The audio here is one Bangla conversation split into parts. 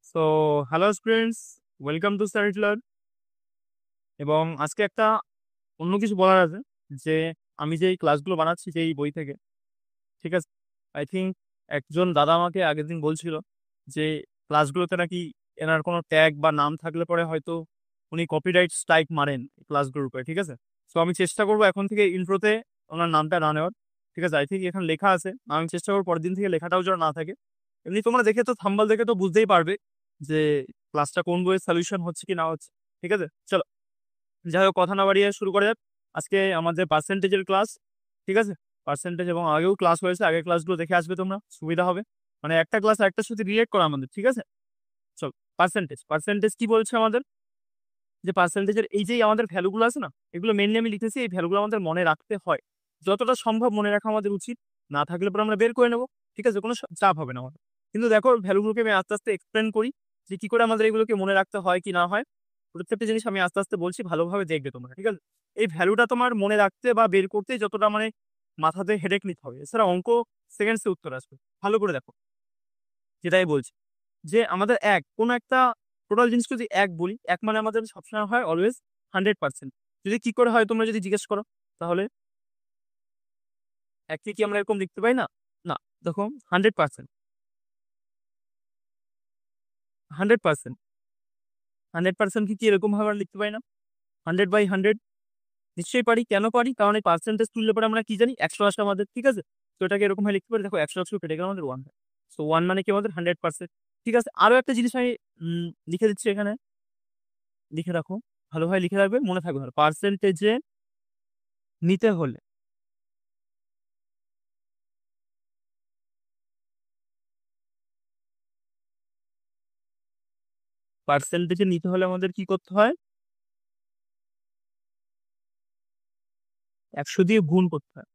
So hello students, welcome to study learn. এবং আজকে একটা অন্য কিছু বলার আছে যে আমি যে এই ক্লাসগুলো বানাচ্ছি যে এই বই থেকে, ঠিক আছে। আই থিঙ্ক একজন দাদা আমাকে আগের দিন বলছিল যে ক্লাসগুলোতে নাকি এনার কোনো ট্যাগ বা নাম থাকলে পরে হয়তো উনি কপিরাইট স্ট্রাইক মারেন ক্লাসগুলোর উপরে, ঠিক আছে। সো আমি চেষ্টা করবো এখন থেকে ইন্ট্রোতে ওনার নামটা না নেওয়ার, ঠিক আছে। আই থিঙ্ক এখানে লেখা আছে, আমি চেষ্টা করবো পরের দিন থেকে লেখাটাও যেন না থাকে। এমনি তোমরা দেখে তো, থাম্বনেল দেখে তো বুঝতেই পারবে যে ক্লাসটা কোন বইয়ের সলিউশন হচ্ছে কি না হচ্ছে, ঠিক আছে। চলো, যাই হোক, কথা না বাড়িয়ে শুরু করা যাক। আজকে আমাদের পার্সেন্টেজের ক্লাস, ঠিক আছে। পার্সেন্টেজ, এবং আগেও ক্লাস হয়েছে, আগের ক্লাসগুলো দেখে আসবে তোমরা, সুবিধা হবে। মানে একটা ক্লাস একটার সাথে রিলেট করা আমাদের, ঠিক আছে। চল, পার্সেন্টেজ পার্সেন্টেজ কি বলছে আমাদের, যে পার্সেন্টেজের এই যে আমাদের ভ্যালুগুলো আছে না, এগুলো মেনলি আমি লিখেছি, এই ভ্যালুগুলো আমাদের মনে রাখতে হয়। যতটা সম্ভব মনে রাখা আমাদের উচিত, না থাকলে পরে আমরা বের করে নেবো, ঠিক আছে, কোনো চাপ হবে না আমাদের। কিন্তু দেখো, ভ্যালুগুলোকে আমি আস্তে আস্তে এক্সপ্লেন করি যে কি করে আমাদের এগুলোকে মনে রাখতে হয় কি না হয়। প্রত্যেকটা জিনিস আমি আস্তে আস্তে বলছি, ভালোভাবে দেখবে তোমরা, ঠিক আছে। এই ভ্যালুটা তোমার মনে রাখতে বা বের করতে যতটা মানে মাথাতে হেডেক নিতে হবে, এছাড়া অঙ্ক সেকেন্ডসে উত্তর আসবে। ভালো করে দেখো, যেটাই বলছি, যে আমাদের এক কোনো একটা টোটাল জিনিস যদি এক বলি, এক মানে আমাদের সবসময় হয় অলওয়েজ 100%। যদি কি করে হয় তোমরা যদি জিজ্ঞেস করো, তাহলে এককে কি আমরা এরকম লিখতে পাই না? না। দেখো, 100%, 100%, 100% কি এরকম ভাবে আমরা লিখতে পারি না? 100/100 নিশ্চয়ই পারি। কেন পারি? কারণ এই পার্সেন্টেজ তুললে পরে আমরা কি জানি, 100 আসে আমাদের, ঠিক আছে। তো এটাকে এরকম ভাবে লিখতে পারি, দেখো 100 কেটে গেলে আমাদের 1 হয়। সো 1 মানে কি আমাদের 100%, ঠিক আছে। আরো একটা জিনিস আমি লিখে দিচ্ছি এখানে, লিখে রাখো, ভালোভাবে লিখে রাখবে, মনে থাকবে ভালো। পার্সেন্টেজে নিতে হলে, পার্সেন্টেজে নিতে হলে আমাদের কি করতে হয়? 100 দিয়ে গুণ করতে হয়।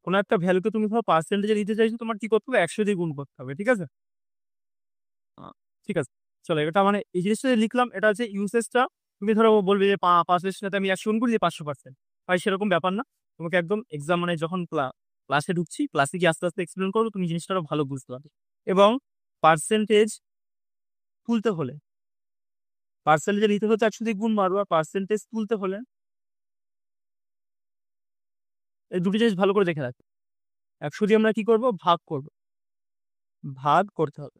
কোনো একটা ভ্যালুকে তুমি ধরো পার্সেন্টেজে নিতে চাইছো, তোমার কি করতে হবে? 100 দিয়ে গুণ করতে হবে, ঠিক আছে। আহ, ঠিক আছে। চলো, এটা মানে এই জিনিসটা যে লিখলাম, এটা হচ্ছে ইউসেজটা। তুমি ধরো বলবে যে 5 এর সাথে আমি 100 গুণ করি, 500%। ভাই সেরকম ব্যাপার না। তোমাকে একদম এক্সাম মানে যখন ক্লাসে ঢুকছি, ক্লাসে গিয়ে আস্তে আস্তে এক্সপ্লেন করবো, তুমি জিনিসটা আরো ভালো বুঝতে পারবে। এবং পার্সেন্টেজ তুলতে হলে, পার্সেন্টেজে নিতে হচ্ছে 100 দিয়ে গুণ মারবো, আর পার্সেন্টেজ তুলতে হলে এই দুটি জিনিস ভালো করে দেখে রাখো। 100 দিয়ে আমরা কি করব? ভাগ করব, ভাগ করতে হবে।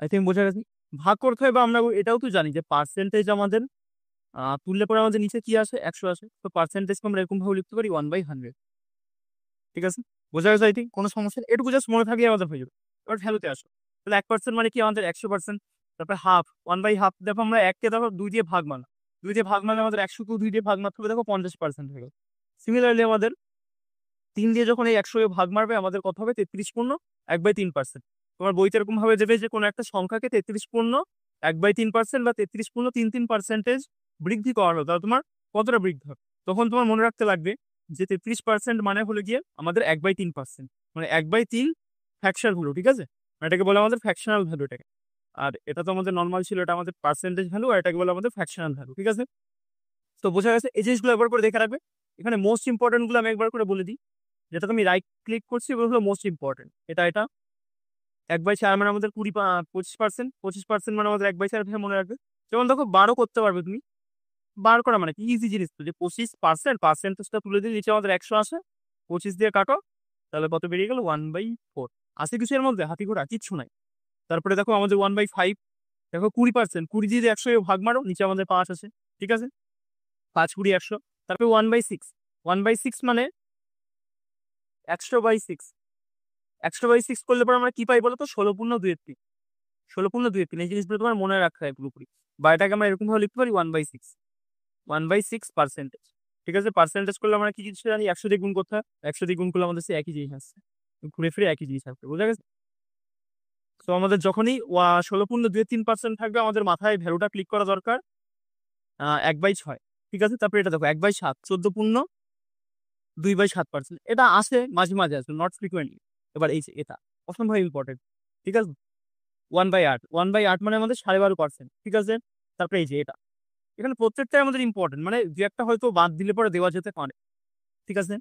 আই থিঙ্ক বোঝা গেছে। ভাগ করতে হবে, বা আমরা এটাও তো জানি যে পার্সেন্টেজ আমাদের তুললে পরে আমাদের নিচে কি আসে? 100 আসে। তো পার্সেন্টেজকে আমরা এরকম ভাবে লিখতে পারি 1/100, ঠিক আছে। বোঝা গেছে? আই থিঙ্ক কোনো সমস্যা নেই, এটুকু জাস্ট মনে থাকলে আমাদের হয়ে যাবে। এবার ভ্যালুতে আসো, তাহলে 1% মানে কি আমাদের 100%। তারপরে হাফ, 1/2, দেখো আমরা এককে দেখো 2 দিয়ে ভাগ মানা, 2 দিয়ে ভাগ মানে আমাদের 100 কেও 2 দিয়ে ভাগ মারতে হবে, দেখো 50% হয়ে গেল। সিমিলারলি আমাদের 3 দিয়ে যখন এই 100 এ ভাগ মারবে, আমাদের কত হবে? 33 পূর্ণ 1/3%। তোমার বইতে এরকম ভাবে দেবে যে কোনো একটা সংখ্যাকে 33 পূর্ণ 1/3% বা 33 পূর্ণ 3 3% বৃদ্ধি করানো, তাহলে তোমার কতটা বৃদ্ধি হবে? তখন তোমার মনে রাখতে লাগবে যে 33% মানে হলো গিয়ে আমাদের 1/3%, মানে 1/3 ফ্যাকশন হলো, ঠিক আছে। এটাকে বলে আমাদের ফ্যাকশনাল ভ্যালু, এটাকে। আর এটা তো আমাদের নর্মাল ছিল, এটা আমাদের পার্সেন্টেজ ভ্যালু, আর এটাকে বলে আমাদের ফ্যাকশনাল ভ্যালু, ঠিক আছে। তো বোঝা গেছে, এই জিনিসগুলো একবার করে দেখে রাখবে। এখানে মোস্ট ইম্পর্টেন্ট গুলো আমি একবার করে বলে দিই। যেটা তুমি রাইট ক্লিক করছি, ওগুলো হলো মোস্ট ইম্পর্টেন্ট। এটা 1/4 মানে আমাদের 25%, 25% মানে আমাদের 1/4 ভেবে মনে রাখবে। যেমন দেখো, 12 করতে পারবে তুমি। বার করা মানে কি ইজি জিনিস, তো যে 25%, পার্সেন্টেজটা তুলে দিয়ে নিচে আমাদের 100 আসে, 25 দিয়ে কাটো, তাহলে কত বেরিয়ে গেল? 1/4। আছে কিছু এর মধ্যে হাতি ঘোড়া? কিচ্ছু নাই। তারপরে দেখো আমাদের 1/5, দেখো 20%, 20 দিয়ে 100 ভাগ মারো, নিচে আমাদের 5 আছে, ঠিক আছে। 5 20 100। তারপরে 1/6, 1/6 মানে 100/6, 100/6 করলে পরে আমরা কি পাই বলো তো? 16 পূর্ণ 2/3, 16 পূর্ণ 2/3। এই জিনিসগুলো তোমার মনে রাখতে হয় পুরোপুরি। বা এটাকে আমরা এরকম ভাবে লিখতে পারি 1/6, 1/6 পার্সেন্টেজ, ঠিক আছে। পার্সেন্টেজ করলে আমরা কি জিনিস জানি? 100 দিয়ে গুণ করতে হয়, 100 দিয়ে গুণ করলে আমাদের সে একই জিনিস আসছে, ঘুরে ফিরে একই জিনিস আসবে, বোঝা গেছে। তো আমাদের যখনই 16.23% থাকবে, আমাদের মাথায় ভ্যালুটা ক্লিক করা দরকার 1/6, ঠিক আছে। তারপরে এটা দেখো 1/7, 14 পূর্ণ 2/7%। এটা আসে মাঝে মাঝে, আসবে, নট ফ্রিকুয়েন্টলি। এবার এই যে এটা অসম্ভব ইম্পর্টেন্ট, ঠিক আছে। 1/8, 1/8 মানে আমাদের 12.5%, ঠিক আছে। তারপরে এই যে এটা, এখানে প্রত্যেকটাই আমাদের ইম্পর্টেন্ট, মানে দু একটা হয়তো বাদ দিলে পরে দেওয়া যেতে পারে, ঠিক আছে।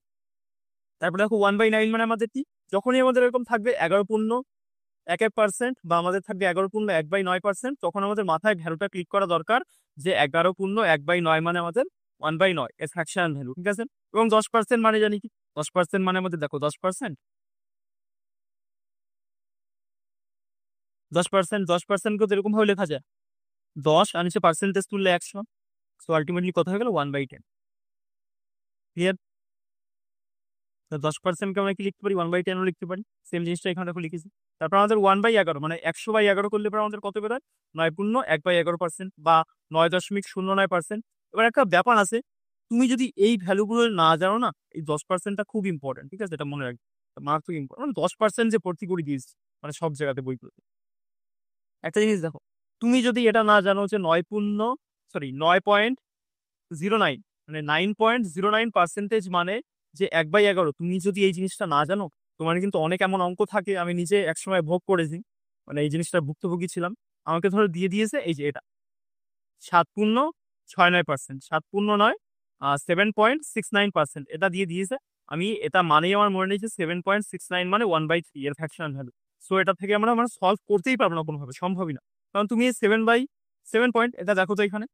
তারপরে দেখো 1/9 মানে আমাদের কি, যখনই আমাদের এরকম থাকবে 11.11% বা আমাদের থাকবে 11.1/9%, তখন আমাদের মাথায় ভ্যালুটা ক্লিক করা দরকার যে 11.1/9 মানে আমাদের 1/9 এর ফ্র্যাকশনাল ভ্যালু, ঠিক আছে। এবং 10% মানে জানি কি, 10% মানে আমাদের দেখো 10%, 10% কেও তো এরকম ভাবে লেখা যায়, 10 আর নিচে পার্সেন্টেজ তুললে 100, সো আলটিমেটলি কত হয়ে গেল 1/10। ক্লিয়ার? 10% কে আমরা কি লিখতে পারি, 1/10 ও লিখতে পারি। সেম জিনিসটা এখানে দেখো লিখেছি। তারপর আমাদের 1/11 মানে 100/11 করলে পরে আমাদের কত বেরোয়, 9.1/11% বা 9.09%। এবার একটা ব্যাপার আছে, তুমি যদি এই ভ্যালুগুলো না জানো না, এই 10%টা খুব ইম্পর্টেন্ট, ঠিক আছে, এটা মনে রাখবে, মারাত্মক ইম্পর্টেন্ট। মানে 10% যে ভর্তি করে দিয়েছি মানে সব জায়গাতে বইগুলোতে। একটা জিনিস দেখো, তুমি যদি এটা না জানো যে 9.09 মানে 9.09% মানে যে 1/11, তুমি যদি এই জিনিসটা না জানো, তোমার কিন্তু অনেক এমন অঙ্ক থাকে, আমি নিজে একসময় ভোগ করেছি, মানে এই জিনিসটা ভুক্তভোগী ছিলাম। আমাকে ধরো দিয়ে দিয়েছে এই যে এটা 7.69%, 7.69%, এটা দিয়ে দিয়েছে। আমি এটা মানেই আমার মনে নেই যে 7.69 মানে 1/3 এর ফ্র্যাকশনাল ভ্যালু। সো এটা থেকে আমরা মানে সলভ করতেই পারবো না কোনোভাবে, সম্ভবই না। কারণ তুমি 7 পয়েন্ট, এটা দেখো তো এখানে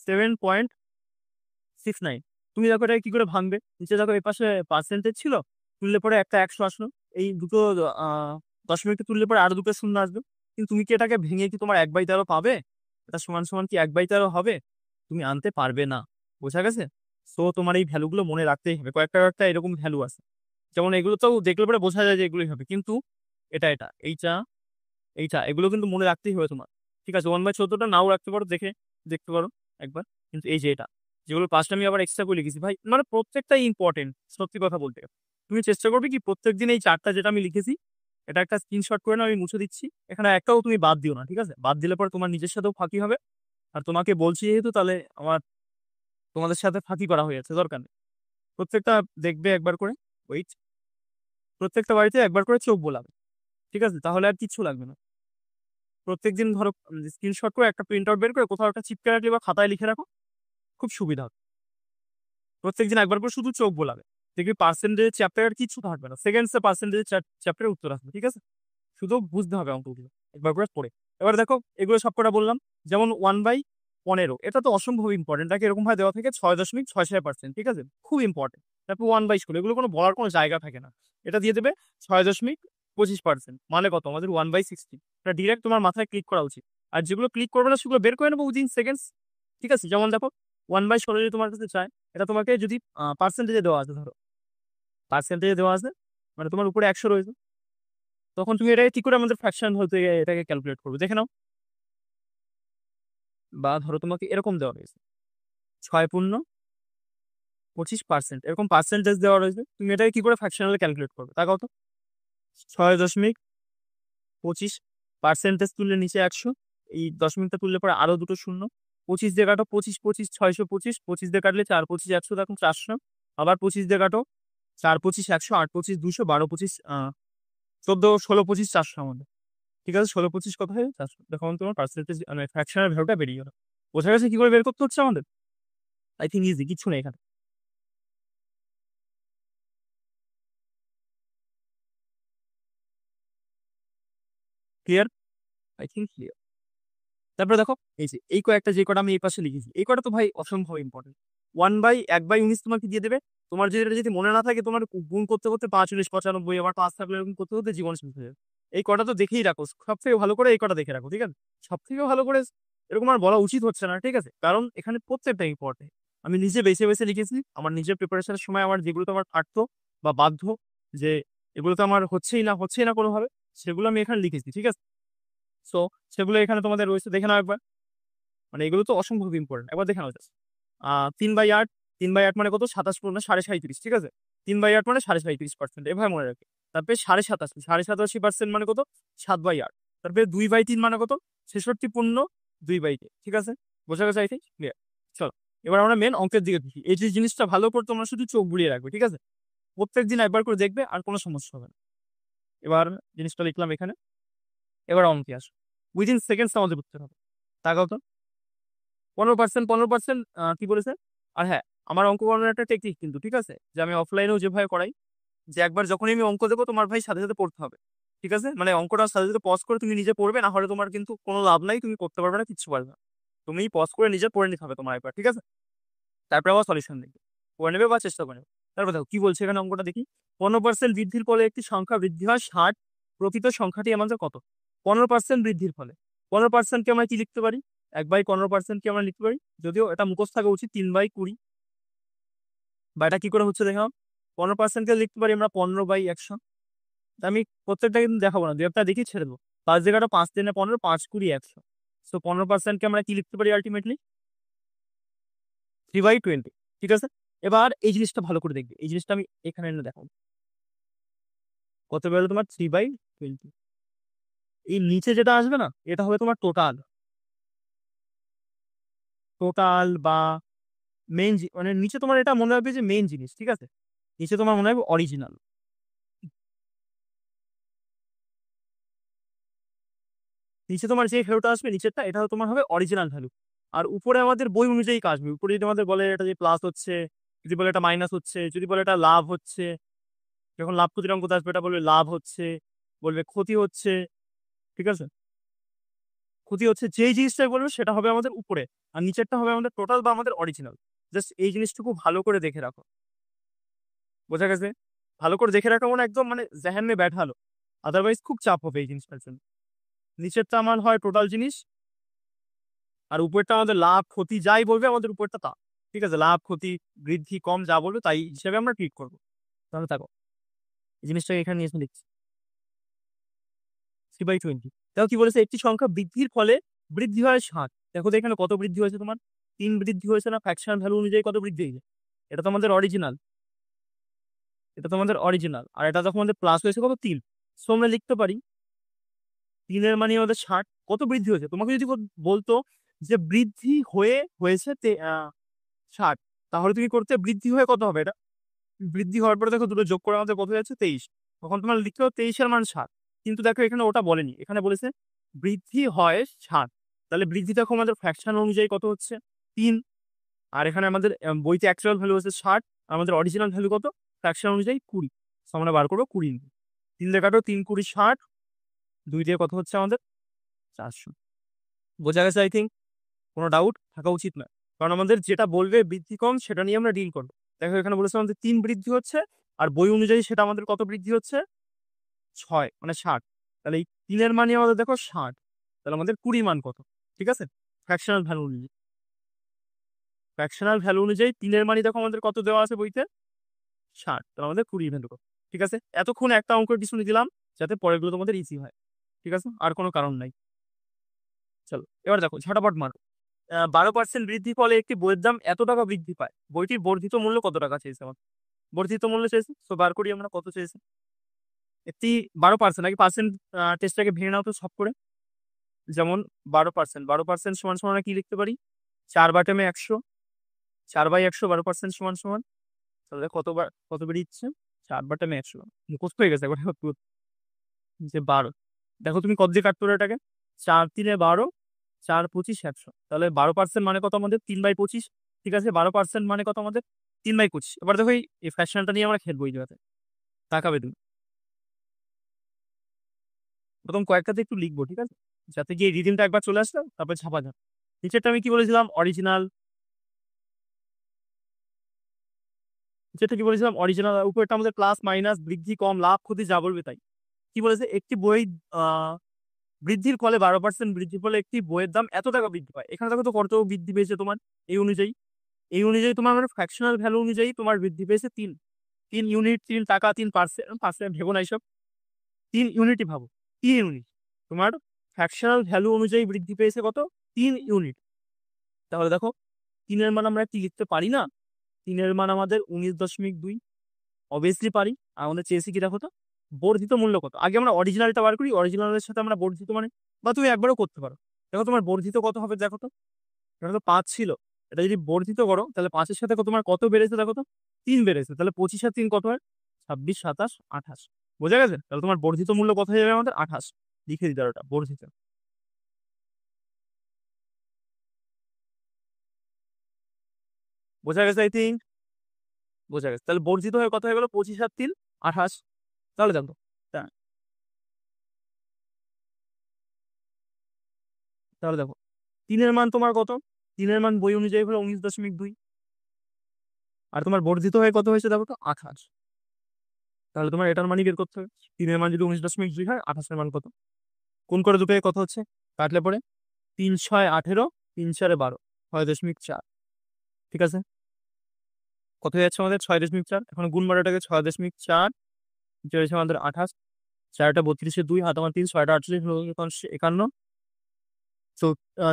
7.69, তুমি দেখো এটা কি করে ভাঙবে, নিচে দেখো এই পাশে পার্সেন্টেজ ছিল, তুললে পরে একটা 100 আসলো, এই দুটো দশমিকটা তুললে পরে আরো দুটো শূন্য আসবে। কিন্তু তুমি কি এটাকে ভেঙে কি তোমার 1/13 পাবে, এটা সমান সমান কি 1/13 হবে, তুমি আনতে পারবে না। বোঝা গেছে? সো তোমার এই ভ্যালুগুলো মনে রাখতেই হবে, কয়েকটা কয়েকটা এরকম ভ্যালু আছে, যেমন এগুলো তো দেখলে পরে বোঝা যায় যে এগুলোই হবে, কিন্তু এটা এটা এইটা এইটা এগুলো কিন্তু মনে রাখতেই হবে তোমার। ঠিক আছে, 1/14টা নাও রাখতে পারো, দেখতে পারো একবার। কিন্তু এই যে এটা, যেগুলো পাঁচটা আমি আবার এক্সট্রা করে লিখেছি ভাই, মানে প্রত্যেকটাই ইম্পর্টেন্ট সত্যি কথা বলতে গেলে। তুমি চেষ্টা করবে কি প্রত্যেকদিন এই চারটা যেটা আমি লিখেছি, এটা একটা স্ক্রিনশট করে নাও, আমি মুছে দিচ্ছি। এখানে একটাও তুমি বাদ দিও না, ঠিক আছে, বাদ দিলে পরে তোমার নিজের সাথেও ফাঁকি হবে। আর তোমাকে বলছি যেহেতু, তাহলে আমার তোমাদের সাথে ফাঁকি করা হয়ে যাচ্ছে, দরকার নেই। প্রত্যেকটা দেখবে একবার করে, ওয়েট, প্রত্যেকটা বাড়িতে একবার করে চোখ বোলাবে, ঠিক আছে, তাহলে আর কিচ্ছু লাগবে না। প্রত্যেকদিন ধরো স্ক্রিনশট করে একটা প্রিন্ট আউট বের করে কোথাও একটা চিপকে রাখলে বা খাতায় লিখে রাখো, খুব সুবিধা হবে। প্রত্যেকদিন একবার করে শুধু চোখ বোলাবে, দেখবি পার্সেন্টেজ চ্যাপ্টার কিছু থাকবে না, সেকেন্ডসে পার্সেন্টেজ চ্যাপ্টারের উত্তর আসবে, ঠিক আছে। শুধু বুঝতে হবে অঙ্কগুলো একবার করে পড়ে। এবার দেখো এগুলো সব কটা বললাম, যেমন 1/15, এটা তো অসম্ভব ইম্পর্টেন্ট, এটাকে এরকম ভাবে দেওয়া থাকে 6.66%, ঠিক আছে, খুব ইম্পর্টেন্ট। তারপর 1/16, এগুলো কোনো বলার কোনো জায়গা থাকে না, এটা দিয়ে দেবে 6.25%, মানে কত আমাদের 1/60। এটা ডিরেক্ট তোমার মাথায় ক্লিক করা উচিত। আর যেগুলো ক্লিক করবে না সেগুলো বের করে নেবো উইদিন সেকেন্ডস, ঠিক আছে। যেমন দেখো 1/16 যদি তোমার কাছে চায়, এটা তোমাকে যদি পার্সেন্টেজে দেওয়া আছে, ধরো পার্সেন্টেজে দেওয়া আছে, মানে তোমার উপরে 100 রয়েছে, তখন তুমি এটাকে কি করে আমাদের ফ্র্যাকশন হতে এটাকে ক্যালকুলেট করবে দেখে নাও। বা ধরো তোমাকে এরকম দেওয়া রয়েছে 6.25%, এরকম পার্সেন্টেজ দেওয়া রয়েছে, তুমি এটাকে কি করে ফ্র্যাকশনাল ক্যালকুলেট করবে তা কত। 6.25 পার্সেন্টেজ তুললে নিচে 100, এই দশমিকটা তুললে পরে আরো দুটো শূন্য, 25 দিয়ে কাটো, 25 25 625, 25 দিয়ে কাটলে 4 25 100, দেখুন 400। আবার 25 দিয়ে কাটো, 4 25 100, 8 25 200, 12 25 14 16 25 400 আমাদের, ঠিক আছে। 16 25 কত হয় 400, দেখো তোমার পার্সেন্টেজ মানে ফ্র্যাকশনের ভ্যালুটা বেরিয়ে গেল। বোঝা গেছে কি করে বের করতে হচ্ছে আমাদের? আই থিঙ্ক ইজি, কিছু নেই এখানে। ক্লিয়ার? I think clear. তারপরে দেখো এই যে এই কয়েকটা যে কটা আমি এই পাশে লিখেছি, এই কটা তো ভাই অসম্ভব ইম্পর্টেন্ট। 1/1/19 তোমাকে দিয়ে দেবে, তোমার যদি এটা যদি মনে না থাকে, তোমার গুণ করতে করতে 5 19 95, আবার 5 থাকলে এরকম করতে করতে জীবন শেষ হয়ে যাবে। এই কটা তো দেখেই রাখো, সব থেকে ভালো করে এই কটা দেখে রাখো, ঠিক আছে। সব থেকে ভালো করে এরকম আর বলা উচিত হচ্ছে না, ঠিক আছে, কারণ এখানে প্রত্যেকটা ইম্পর্টেন্ট। আমি নিজে বেছে বেছে লিখেছি, আমার নিজের প্রিপারেশনের সময় আমার যেগুলো তো আমার থাকতো বা বাধ্য, যে এগুলো তো আমার হচ্ছেই না কোনোভাবে, সেগুলো আমি এখানে লিখেছি, ঠিক আছে। সো সেগুলো এখানে তোমাদের রয়েছে, দেখে নাও একবার। মানে এগুলো তো অসম্ভব ইম্পর্টেন্ট, একবার দেখে নাও জাস্ট। 3/8, 3/8 মানে কত, 27.37, ঠিক আছে। 3/8 মানে 37.37%, এভাবে মনে রাখবে। তারপরে 87.87% মানে কত, 7/8। তারপরে 2/3 মানে কত, 66.2/3, ঠিক আছে। বোঝা গেছে আই থিঙ্ক ক্লিয়ার। চলো এবার আমরা মেন অঙ্কের দিকে দেখি। এই যে জিনিসটা ভালো করে তোমরা শুধু চোখ বুলিয়ে রাখবে, ঠিক আছে, প্রত্যেক দিন একবার করে দেখবে, আর কোনো সমস্যা হবে না। এবার জিনিসটা লিখলাম এখানে, এবার অঙ্কে আসো, উইদিন সেকেন্ডস আমাদের করতে হবে, তাকাও তো। 15%, 15%, কি বলেছে? আর হ্যাঁ, আমার অঙ্ক করানোর একটা টেকনিক কিন্তু, ঠিক আছে? যে আমি অফলাইনেও যেভাবে করাই, যে একবার যখনই আমি অঙ্ক দেবো তোমার ভাই সাথে, সাথে পড়তে হবে। ঠিক আছে? মানে অঙ্কটা সাথে, সাথে পজ করে তুমি নিজে পড়বে, না হলে তোমার কিন্তু কোনো লাভ নাই, তুমি করতে পারবে না, কিচ্ছু পারবে না। তুমি পজ করে নিজে পড়ে নিতে হবে তোমার একবার, ঠিক আছে? তারপরে আবার সলিউশন দেখবে। করে নেবে বা চেষ্টা করে নেবে। তারপর দেখো কি বলছে এখানে অঙ্কটা দেখি। 15% বৃদ্ধির ফলে একটি সংখ্যা বৃদ্ধি হয় 60, প্রকৃত সংখ্যাটি আমাদের কত? 15% বৃদ্ধির ফলে 15% কে আমরা কি লিখতে পারি? 1/15% কে আমরা লিখতে পারি, যদিও এটা মুখস্থ থাকা উচিত 3/20, বা এটা কি করে হচ্ছে দেখো। 15% কে লিখতে পারি আমরা 15/100। আমি প্রত্যেকটা কিন্তু দেখাবো না, দু একটা দেখি ছেড়ে দেবো। 5 জায়গাটা 5 3 15, 5 20 100। সো 15% কে আমরা কি লিখতে পারি আলটিমেটলি? 3/20, ঠিক আছে? এবার এই জিনিসটা ভালো করে দেখবে, এই জিনিসটা আমি এখানে এনে দেখাবো। কত বেরোলো তোমার? 3/20। এই নিচে যেটা আসবে না, এটা হবে তোমার টোটাল, টোটাল বা মেইন, মানে নিচে তোমার এটা মনে হবে যে মেইন জিনিস, ঠিক আছে? নিচে তোমার মনে হবে অরিজিনাল। নিচে তোমার যে ভ্যালুটা আসবে নিচেরটা, এটা তোমার হবে অরিজিনাল ভ্যালু। আর উপরে আমাদের বই অনুযায়ী কাজ হবে। উপরে যদি আমাদের বলে এটা যে প্লাস হচ্ছে, যদি বলে এটা মাইনাস হচ্ছে, যদি বলে এটা লাভ হচ্ছে, যখন লাভ ক্ষতির অঙ্কতে আসবে এটা বলবে লাভ হচ্ছে, বলবে ক্ষতি হচ্ছে, ঠিক আছে? ক্ষতি হচ্ছে, যেই জিনিসটাই বলবে সেটা হবে আমাদের উপরে, আর নিচেরটা হবে আমাদের টোটাল বা আমাদের অরিজিনাল। জাস্ট এই জিনিসটুকু ভালো করে দেখে রাখো। বোঝা গেছে? ভালো করে দেখে রাখা মানে একদম মানে জেহেন মে ব্যাঠা লো। আদারওয়াইজ খুব চাপ হবে এই জিনিসটার জন্য। নিচেরটা আমার হয় টোটাল জিনিস, আর উপরেরটা আমাদের লাভ ক্ষতি যাই বলবে আমাদের উপরেরটা তা। ঠিক আছে? লাভ ক্ষতি বৃদ্ধি কম যা বলবে তাই হিসেবে আমরা ট্রিট করবো। তাহলে থাকো, এই জিনিসটাকে এখানে নিয়ে এসে লিখছি 3/20। দেখো কি বলেছে, একটি সংখ্যা বৃদ্ধির ফলে বৃদ্ধি হয় 60। দেখো তো এখানে কত বৃদ্ধি হয়েছে তোমার? 3 বৃদ্ধি হয়েছে না? ফ্র্যাকশন ভ্যালু অনুযায়ী কত বৃদ্ধি হয়েছে? এটা তো আমাদের অরিজিনাল, এটা তো আমাদের অরিজিনাল, আর এটা যখন আমাদের প্লাস হয়েছে কত? 3। সো আমরা লিখতে পারি 3 এর মানে আমাদের 60। কত বৃদ্ধি হয়েছে? তোমাকে যদি বলতো যে বৃদ্ধি হয়েছে 60, তাহলে তুমি করতে বৃদ্ধি হয়ে কত হবে এটা? বৃদ্ধি হওয়ার পরে দেখো দুটো যোগ করে আমাদের কত যাচ্ছে? 23। তখন তোমার লিখতে হবে 23 এর মান 60। কিন্তু দেখো এখানে ওটা বলেনি, এখানে বলেছে বৃদ্ধি হয় 60। তাহলে বৃদ্ধি দেখো আমাদের ফ্র্যাকশন অনুযায়ী কত হচ্ছে? 3। আর এখানে আমাদের বইতে অ্যাকচুয়াল ভ্যালু হচ্ছে 60, আমাদের অরিজিনাল ভ্যালু কত? ফ্র্যাকশন অনুযায়ী 20। তো আমরা বার করবো 20। 3 দিয়ে কাটো, 3 20 60, 2 দিয়ে কত হচ্ছে আমাদের? 400। বোঝা গেছে আই থিঙ্ক? কোনো ডাউট থাকা উচিত না, কারণ আমাদের যেটা বলবে বৃদ্ধি কম সেটা নিয়ে আমরা ডিল করবো। দেখো এখানে বলেছে আমাদের 3 বৃদ্ধি হচ্ছে, আর বই অনুযায়ী সেটা আমাদের কত বৃদ্ধি হচ্ছে? 6, মানে 60। তাহলে এই 3 এর মানে আমাদের দেখো 60, তাহলে আমাদের 20 মান কত? ঠিক আছে? ফ্র্যাকশনাল ভ্যালু অনুযায়ী, ফ্র্যাকশনাল ভ্যালু অনুযায়ী 3 এর মানে দেখো আমাদের কত দেওয়া আছে বইতে? 60। তাহলে আমাদের 20 ভ্যালু কত? ঠিক আছে? এতক্ষণ একটা অঙ্কের পিছনে দিলাম যাতে পরেরগুলো তোমাদের ইজি হয়। ঠিক আছে? আর কোনো কারণ নাই। চলো এবার দেখো ঝটাপট মারো। 12% বৃদ্ধি ফলে একটি বইয়ের দাম এত টাকা বৃদ্ধি পায়, বইটির বর্ধিত মূল্য কত টাকা চেয়েছে আমার? বর্ধিত মূল্য চেয়েছে, তো বার করি আমরা কত চেয়েছে। একটি 12% নাকি পার্সেন্ট, টেস্টটাকে ভেঙে নাও তো সব করে। যেমন 12%, 12% সমান সমান আমরা কি লিখতে পারি? 4/100, 4/100, 12% সমান সমান, তাহলে কতবার কত বেরিয়েছে? 4/100। মুখস্থ হয়ে গেছে একবার যে 12। দেখো তুমি কত দিয়ে কাটতে পারো এটাকে? 4 3 12, 4 25 100। তাহলে 12% মানে কত আমাদের? 3/25। ঠিক আছে? 12% মানে কত আমাদের? 3/25। এবার দেখো এই ফ্র্যাকশনটা নিয়ে আমরা খেলবো এই জায়গাতে। তাকাবে তুমি, প্রথম কয়েকটাতে একটু লিখবো, ঠিক আছে? যাতে গিয়ে রিডিংটা একবার চলে আসলো, তারপরে ছাপা যাবে। নিচেরটা আমি কি বলেছিলাম? অরিজিনাল। নিচেরটা কি বলেছিলাম? অরিজিনাল। উপরেরটা আমাদের প্লাস মাইনাস বৃদ্ধি কম লাভ ক্ষতি যা বলবে তাই। কি বলেছে? একটি বই আহ বৃদ্ধির ফলে 12% বৃদ্ধির ফলে একটি বইয়ের দাম এত টাকা বৃদ্ধি পায়। এখানে দেখো তো কত বৃদ্ধি পেয়েছে তোমার এই অনুযায়ী। এই অনুযায়ী তোমার মানে ফ্র্যাকশনাল ভ্যালু অনুযায়ী তোমার বৃদ্ধি পেয়েছে 3। 3 ইউনিট, 3 টাকা, 3%, 5% ভেবো না এইসব। 3 ইউনিটই ভাবো, 3 ইউনিট তোমার ফ্র্যাকশনাল ভ্যালু অনুযায়ী বৃদ্ধি পেয়েছে কত? 3 ইউনিট। তাহলে দেখো 3 এর মান আমরা কি লিখতে পারি না? 3 এর মান আমাদের 19.2। অবভিয়াসলি পারি। আর আমাদের চেয়েছি কি দেখো তো? বর্ধিত মূল্য কত? আগে আমরা অরিজিনালটা বার করি, অরিজিনালের সাথে আমরা বর্ধিত মানে, বা তুমি একবারও করতে পারো। দেখো তোমার বর্ধিত কত হবে দেখো তো। এটা তো 5 ছিল, এটা যদি বর্ধিত করো তাহলে 5-এর সাথে তোমার কত বেড়েছে দেখো তো? 3 বেড়েছে। তাহলে 25 আর 3 কত হয়? 26, 27, 28। বোঝা গেছে? তাহলে তোমার বর্ধিত মূল্য কত হয়ে যাবে আমাদের? 28। লিখে দিতে হবে ওটা বর্ধিত। বোঝা গেছে? আই থিঙ্ক বোঝা গেছে। তাহলে বর্জিত হয়ে কত হয়ে গেল? 25 আর 3 28। তাহলে দেখো, তা- তাহলে দেখো 3-এর মান তোমার কত? 3-এর মান বই অনুযায়ী হলো 19.2। আর তোমার বর্ধিত হয়ে কত হয়েছে দেখো তো? 28। তাহলে তোমার এটার মানই বের করতে হবে। 3-এর মান যদি 19.2 হয়, 28-এর মান কত? কোন করে দুটো কত হচ্ছে? কাটলে পরে 3 6 18, 3 4 12, 6.4। ঠিক আছে, কত হয়ে যাচ্ছে আমাদের? 6.4। এখন গুণ বারোটাকে 6.4, যেটা হচ্ছে আমাদের 28। 4টা 32, 2 হাত আমার 3, 6টা 48, 51,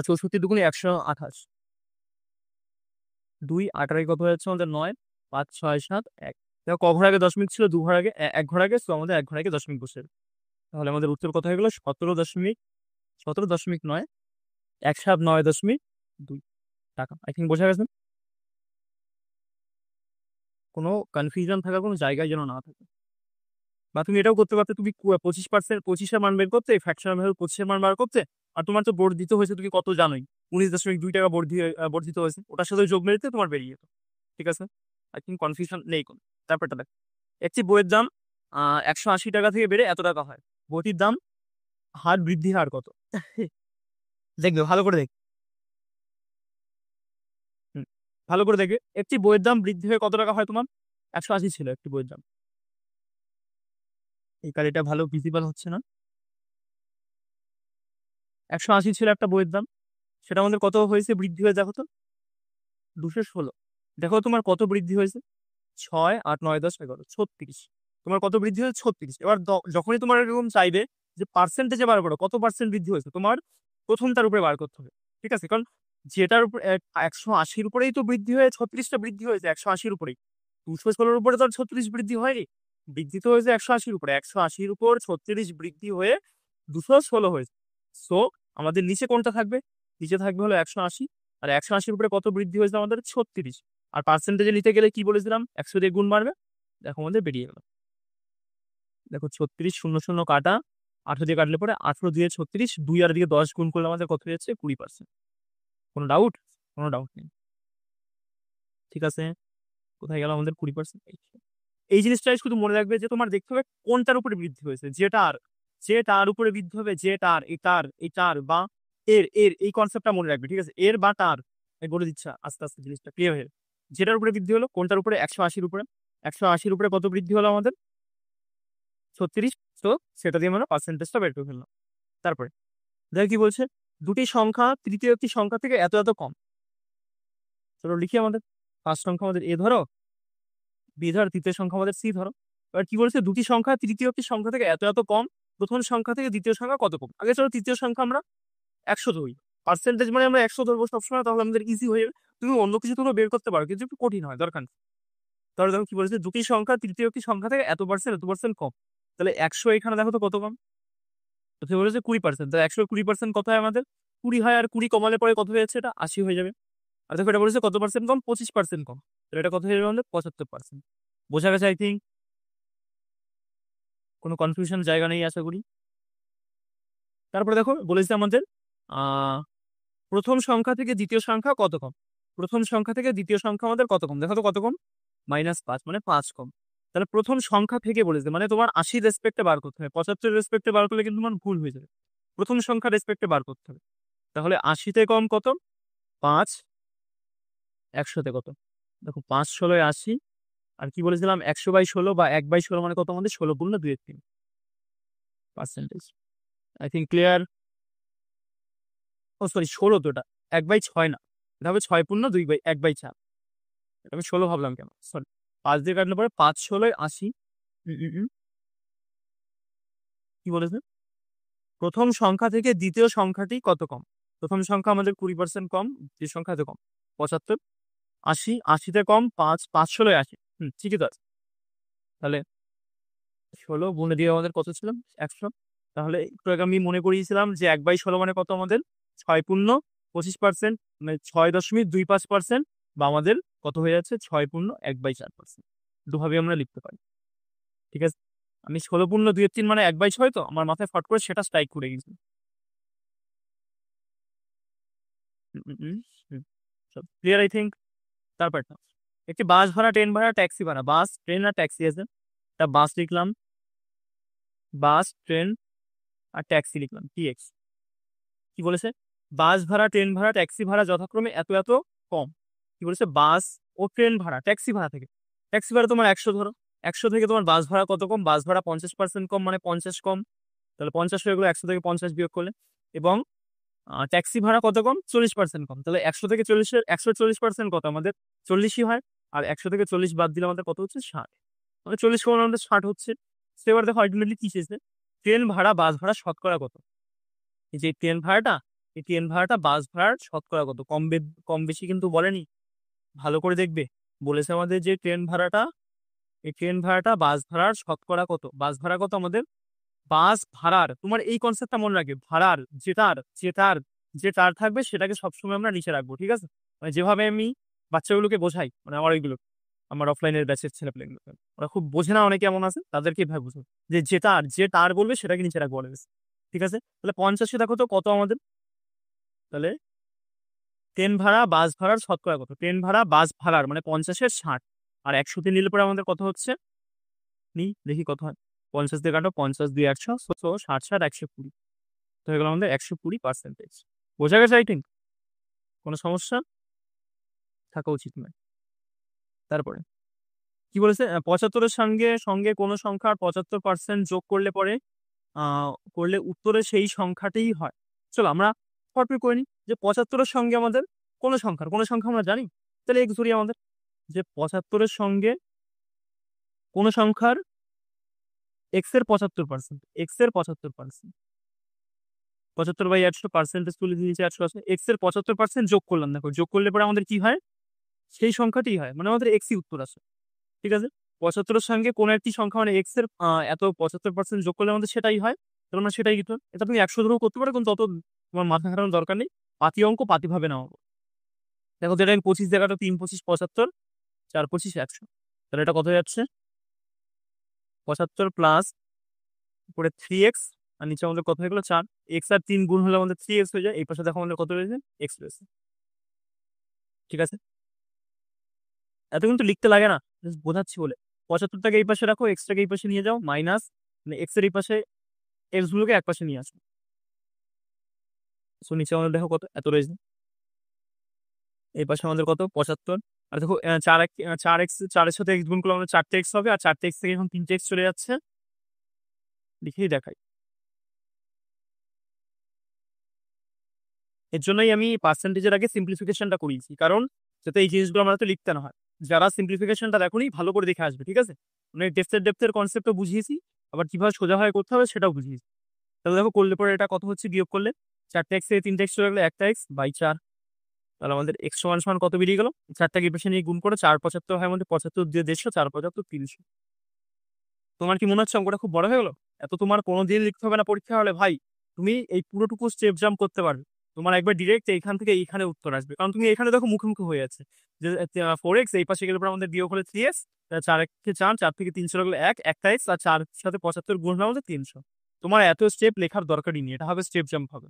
64 দুগুণে 128, 2 18 কত হয়ে যাচ্ছে আমাদের? 9 5 6 7 1। দেখো ক ঘর আগে দশমিক ছিল? দু ঘর আগে, এক ঘর আগে, তো আমাদের এক ঘর আগে দশমিক বসে। তাহলে আমাদের উত্তর কত হয়ে গেল? 17.9, 109.2 টাকা। আই থিঙ্ক বোঝা গেছে। কোনো কনফিউশন থাকার কোনো জায়গায় যেন না থাকে। বা তুমি এটাও করতে পারতে, তুমি 25%, 25-এর মান বের করতে, ফ্র্যাকশনাল ভ্যালু 25-এর মান বার করতে, আর তোমার তো বর্ধিত হয়েছে, তুমি কত জানোই, 19.2 টাকা বর্ধিত হয়েছে, ওটার সাথে যোগ মেরে তোমার বেরিয়ে যেত। ঠিক আছে, আই থিঙ্ক কনফিউশন নেই কোনো। তারপরটা দেখ, একটি বইয়ের দাম 180 টাকা থেকে বেড়ে এত টাকা হয়, বইটির দাম বৃদ্ধি হার কত? দেখবে ভালো করে দেখ। হুম, ভালো করে দেখবে, একটি বইয়ের দাম বৃদ্ধি হয়ে কত টাকা হয় তোমার? 180 ছিল একটি বইয়ের দাম। এই কালিটা ভালো ভিজিবল হচ্ছে না। 180 ছিল একটা বইয়ের দাম, সেটা আমাদের কত হয়েছে বৃদ্ধি হয়ে? দেখো তো, 216। দেখো তোমার কত বৃদ্ধি হয়েছে? 6 8 9 10 11, 36। তোমার কত বৃদ্ধি হয়েছে? 36। এবার যখনই তোমার এরকম চাইবে যে পার্সেন্টেজে বার করো কত পার্সেন্ট বৃদ্ধি হয়েছে, তোমার প্রথমটার উপরে বার করতে হবে। ঠিক আছে, কারণ যেটার উপর 180-র উপরেই তো বৃদ্ধি হয়ে 36টা বৃদ্ধি হয়েছে, 180-র উপরেই। 216-র উপরে তো আর 36 বৃদ্ধি হয়নি, বৃদ্ধি তো হয়েছে 180-র উপরে। 180-র উপর 36 বৃদ্ধি হয়ে 216 হয়েছে। সো আমাদের নিচে কোনটা থাকবে? নিচে থাকবে হলো 180। আর 180-র উপরে কত বৃদ্ধি হয়েছে আমাদের? 36। আর পার্সেন্টেজে নিতে গেলে কি বলেছিলাম? 100 দিয়ে গুণ মারবে। দেখো আমাদের বেরিয়ে গেল। দেখো 36 শূন্য শূন্য কাটা, 18 দিয়ে কাটলে পরে 18 দিয়ে 36, 2 আর দিয়ে 10 গুণ করলে আমাদের কত হচ্ছে? 20%। কোনো ডাউট? কোনো ডাউট নেই। ঠিক আছে, কোথায় গেল আমাদের 20%? এই জিনিসটাই শুধু মনে রাখবে যে তোমার দেখতে হবে কোনটার উপরে বৃদ্ধি হয়েছে। যে তার উপরে বৃদ্ধি হবে, যে তার, এই তার বা এর এই কনসেপ্টটা মনে রাখবে। ঠিক আছে, এর বা তার, আমি বলে দিচ্ছি আস্তে আস্তে জিনিসটা ক্লিয়ার হয়ে যাবে। যেটার উপরে বৃদ্ধি হলো, কোনটার উপরে? 180-র উপরে। 180-র উপরে কত বৃদ্ধি হলো আমাদের? 36। তো সেটা দিয়ে আমরা পার্সেন্টেজটা বের করে ফেললাম। তারপরে দেখো কি বলছে, দুটি সংখ্যা তৃতীয় একটি সংখ্যা থেকে এত এত কম। চলো লিখি, আমাদের ফার্স্ট সংখ্যা আমাদের এ ধরো, বি ধরো, তৃতীয় সংখ্যা আমাদের সি ধরো। এবার কি বলছে, দুটি সংখ্যা তৃতীয় একটি সংখ্যা থেকে এত এত কম, প্রথম সংখ্যা থেকে দ্বিতীয় সংখ্যা কত কম। আগে চলো তৃতীয় সংখ্যা আমরা 100 ধরি, পার্সেন্টেজ মানে আমরা 100 ধরবো সবসময়, তাহলে আমাদের ইজি হয়ে যাবে। তুমি অন্য কিছু তোমরা বের করতে পারো, কিন্তু একটু কঠিন হয়, দরকার নেই। তাহলে দেখো কি বলেছে, দুটি সংখ্যা তৃতীয় একটি সংখ্যা থেকে এত% কম। তাহলে 100 এখানে দেখো তো কত কম? তো সে বলেছে 20%। তাহলে 100-20% কত হয় আমাদের? 20 হয়, আর 20 কমালে পরে কত হয়ে যাচ্ছে? এটা 80 হয়ে যাবে। আর দেখো এটা বলেছে কত পার্সেন্ট কম? 25% কম। তাহলে এটা কত হয়ে যাবে আমাদের? 75%। বোঝা গেছে আই থিঙ্ক, কোনো কনফিউশন জায়গা নেই আশা করি। তারপরে দেখো বলেছে আমাদের আহ প্রথম সংখ্যা থেকে দ্বিতীয় সংখ্যা কত কম। প্রথম সংখ্যা থেকে দ্বিতীয় সংখ্যা আমাদের কত কম? দেখো তো কত কম? -5, মানে 5 কম। তাহলে প্রথম সংখ্যা থেকে বলেছে, মানে তোমার 80 রেসপেক্টে বার করতে হবে, 75 রেসপেক্টে বার করলে কিন্তু তোমার ভুল হয়ে যাবে। প্রথম সংখ্যা রেসপেক্টে বার করতে হবে। তাহলে 80-তে কম কত? 5। 100-তে কত? দেখো 5 16 80। আর কি বলেছিলাম? 100/16 বা 1/16 মানে কত আমাদের? 16 × 2 = 3 percentage. I think clear. Oh sorry, 16 তো এটা, 1/6 না, এটা হবে 6×2 1/4। এটা আমি 16 ভাবলাম কেন, সরি। 5 দিয়ে কাটলে পরে 5 16 80। কি বলেছে? প্রথম সংখ্যা থেকে দ্বিতীয় সংখ্যাটি কত কম। প্রথম সংখ্যা আমাদের 20% কম, দ্বিতীয় সংখ্যা এত কম? 75। 80, 80-তে কম 5, 5 16 80। ঠিকই তো আছে। তাহলে 16 গুণে দিয়ে আমাদের কত ছিল? 100। তাহলে একটু আগে আমি মনে করিয়েছিলাম যে 1/16 মানে কত আমাদের? 6×25%, মানে 6.25%, বা আমাদের কত হয়ে যাচ্ছে? 6×1/4%। দুভাবে আমরা লিখতে পারি। ঠিক আছে, আমি 16×2 মানে 1/6, তো আমার মাথায় ফট করে সেটা স্ট্রাইক করে গেছে। Clear I think. তারপরটা একটি বাস ভাড়া, ট্রেন ভাড়া, ট্যাক্সি ভাড়া। বাস, ট্রেন আর ট্যাক্সি আছে। তা বাস লিখলাম, বাস, ট্রেন আর ট্যাক্সি লিখলাম টিএক্স। কি বলেছে? বাস ভাড়া, ট্রেন ভাড়া, ট্যাক্সি ভাড়া যথাক্রমে এত এত কম। কি বলেছে? বাস ও ট্রেন ভাড়া ট্যাক্সি ভাড়া থেকে, ট্যাক্সি ভাড়া তোমার 100 ধরো, 100 থেকে তোমার বাস ভাড়া কত কম? বাস ভাড়া 50% কম, মানে 50 কম। তাহলে 50 হয়ে গেলো 100 থেকে 50 বিয়োগ করলে। এবং ট্যাক্সি ভাড়া কত কম? 40% কম। তাহলে 100 থেকে 40-এর 140% কত? আমাদের 40ই হয়। আর 100 থেকে 40 বাদ দিলে আমাদের কত হচ্ছে? 60। মানে 40 কম আমাদের 60 হচ্ছে। তো এবার দেখো আলটিমেটলি কি চেয়েছে? ট্রেন ভাড়া বাস ভাড়া শতকরা কত? এই যে ট্রেন ভাড়াটা, এই ট্রেন ভাড়াটা বাস ভাড়ার শতকরা কত? কম বেশি কিন্তু বলেনি, ভালো করে দেখবে। বলেছে আমাদের যে ট্রেন ভাড়াটা, এই ট্রেন ভাড়াটা বাস ভাড়ার শতকরা কত? বাস ভাড়া কত আমাদের? বাস ভাড়ার, তোমার এই কনসেপ্টটা মনে রাখবে, ভাড়ার যে তার থাকবে সেটাকে সবসময় আমরা নিচে রাখবো, ঠিক আছে? মানে যেভাবে আমি বাচ্চাগুলোকে বোঝাই, মানে আমার অফলাইনের ব্যাচের ছেলেপেলেগুলোকে, ওরা খুব বোঝে না, অনেকে এমন আছে, তাদেরকে এভাবে বুঝো যে যে তার বলবে সেটাকে নিচে রাখবো অলওয়েজ, ঠিক আছে? তাহলে 50 দেখো তো কত আমাদের? তাহলে ট্রেন ভাড়া বাস ভাড়ার শতকরা কত? ট্রেন ভাড়া বাস ভাড়ার মানে 50-এর 60, আর 100 নিলে পরে আমাদের কত হচ্ছে? দেখি কত হয়। 50 দিয়ে কাটো, 50 2 100, 60 60 120, তো হয়ে গেল আমাদের 120%। বোঝা গেছে? আই থিঙ্ক কোনো সমস্যা থাকা উচিত নয়। তারপরে কি বলেছে? 75-এর সঙ্গে সঙ্গে কোনো সংখ্যার 75% যোগ করলে পরে উত্তরে সেই সংখ্যাটিই হয়। চলো আমরা ফটফট করে নিই যে 75-এর সঙ্গে আমাদের কোনো সংখ্যা আমরা জানি। তাহলে এক্স ধরি আমাদের, যে 75-এর সঙ্গে কোনো সংখ্যার এক্স এর 75%, এক্স এর 75%, 75/100 পার্সেন্টেজ তুলে দিয়েছে 100 আছে, এক্স এর 75% যোগ করলাম। দেখো যোগ করলে পরে আমাদের কি হয়? সেই সংখ্যাটি হয়, মানে আমাদের এক্সই উত্তর আসে, ঠিক আছে? 75-এর সঙ্গে কোন একটি সংখ্যা মানে এক্স এর এত 75% যোগ করলে আমাদের সেটাই হয়, তাহলে আমরা সেটাই উত্তর। এটা তুমি 100 ধরেও করতে পারো, কিন্তু তত তোমার মাথা খাটানোর দরকার নেই। পাতি অঙ্ক পাতিভাবে নেওয়া হবে। দেখো তো এটা 25 জায়গাটা 3 25 75, 4 25 100, তাহলে এটা কত হয়ে যাচ্ছে? 75 প্লাস উপরে 3x, আর নিচে আমাদের কত হয়ে গেলো? 4। এক্স আর 3 গুণ হলে আমাদের 3x হয়ে যায়। এই পাশে দেখো আমাদের কত রয়েছে? এক্স রয়েছে, ঠিক আছে? এত কিন্তু লিখতে লাগে না, জাস্ট বোঝাচ্ছি বলে। 75টাকে এই পাশে রাখো, এক্সটাকে এই পাশে নিয়ে যাও, মাইনাস মানে এক্স এর এই পাশে এক্স গুলোকে এক পাশে নিয়ে আসো। সো নিচে আমাদের দেখো কত এত রয়েছে, এই পাশে আমাদের কত? 75। আর দেখো 4x, 4-এর সাথে এক্স গুণ করলে আমাদের 4টে এক্স হবে, আর 4টে এক্স থেকে এখন 3টে এক্স চলে যাচ্ছে। লিখেই দেখাই। এর জন্যই আমি পার্সেন্টেজের আগে সিম্পলিফিকেশনটা করিয়েছি, কারণ যাতে এই জিনিসগুলো আমরা তো লিখতে না হয়। যারা সিম্পলিফিকেশনটা দেখোনি ভালো করে দেখে আসবে, ঠিক আছে? মানে ডেপথের কনসেপ্টও বুঝিয়েছি, আবার কিভাবে সোজা হয় করতে হবে সেটাও বুঝিয়েছি। তাহলে দেখো করলে পরে এটা কত হচ্ছে? বিয়োগ করলে 4টে এক্স থেকে 3টে এক্স চলে গেলে 1টা এক্স বাই 4। তাহলে আমাদের এক্স সমান সমান কত বেরিয়ে গেল? 4টাকে এই পাশে নিয়ে গুণ করে 4 75 হয় আমাদের, 75 দিয়ে 150, 4 75 300। তোমার কি মনে হচ্ছে অঙ্কটা খুব বড় হয়ে গেল? এত তোমার কোনো দিন লিখতে হবে না পরীক্ষা হলে ভাই, তুমি এই পুরোটুকু স্টেপ জাম্প করতে পারবে। তোমার একবার ডিরেক্ট এইখান থেকে এইখানে উত্তর আসবে, কারণ তুমি এখানে দেখো মুখোমুখি হয়ে যাচ্ছে যে 4x, এই পাশে গেলে পরে আমাদের বিয়োগ হলে 3x, 4 4, 4 থেকে 300 লাগলো 1টা এক্স, আর 4 সাথে 75 গুণ হলে আমাদের 300। তোমার এত স্টেপ লেখার দরকারই নেই, এটা হবে স্টেপ জাম্প, হবে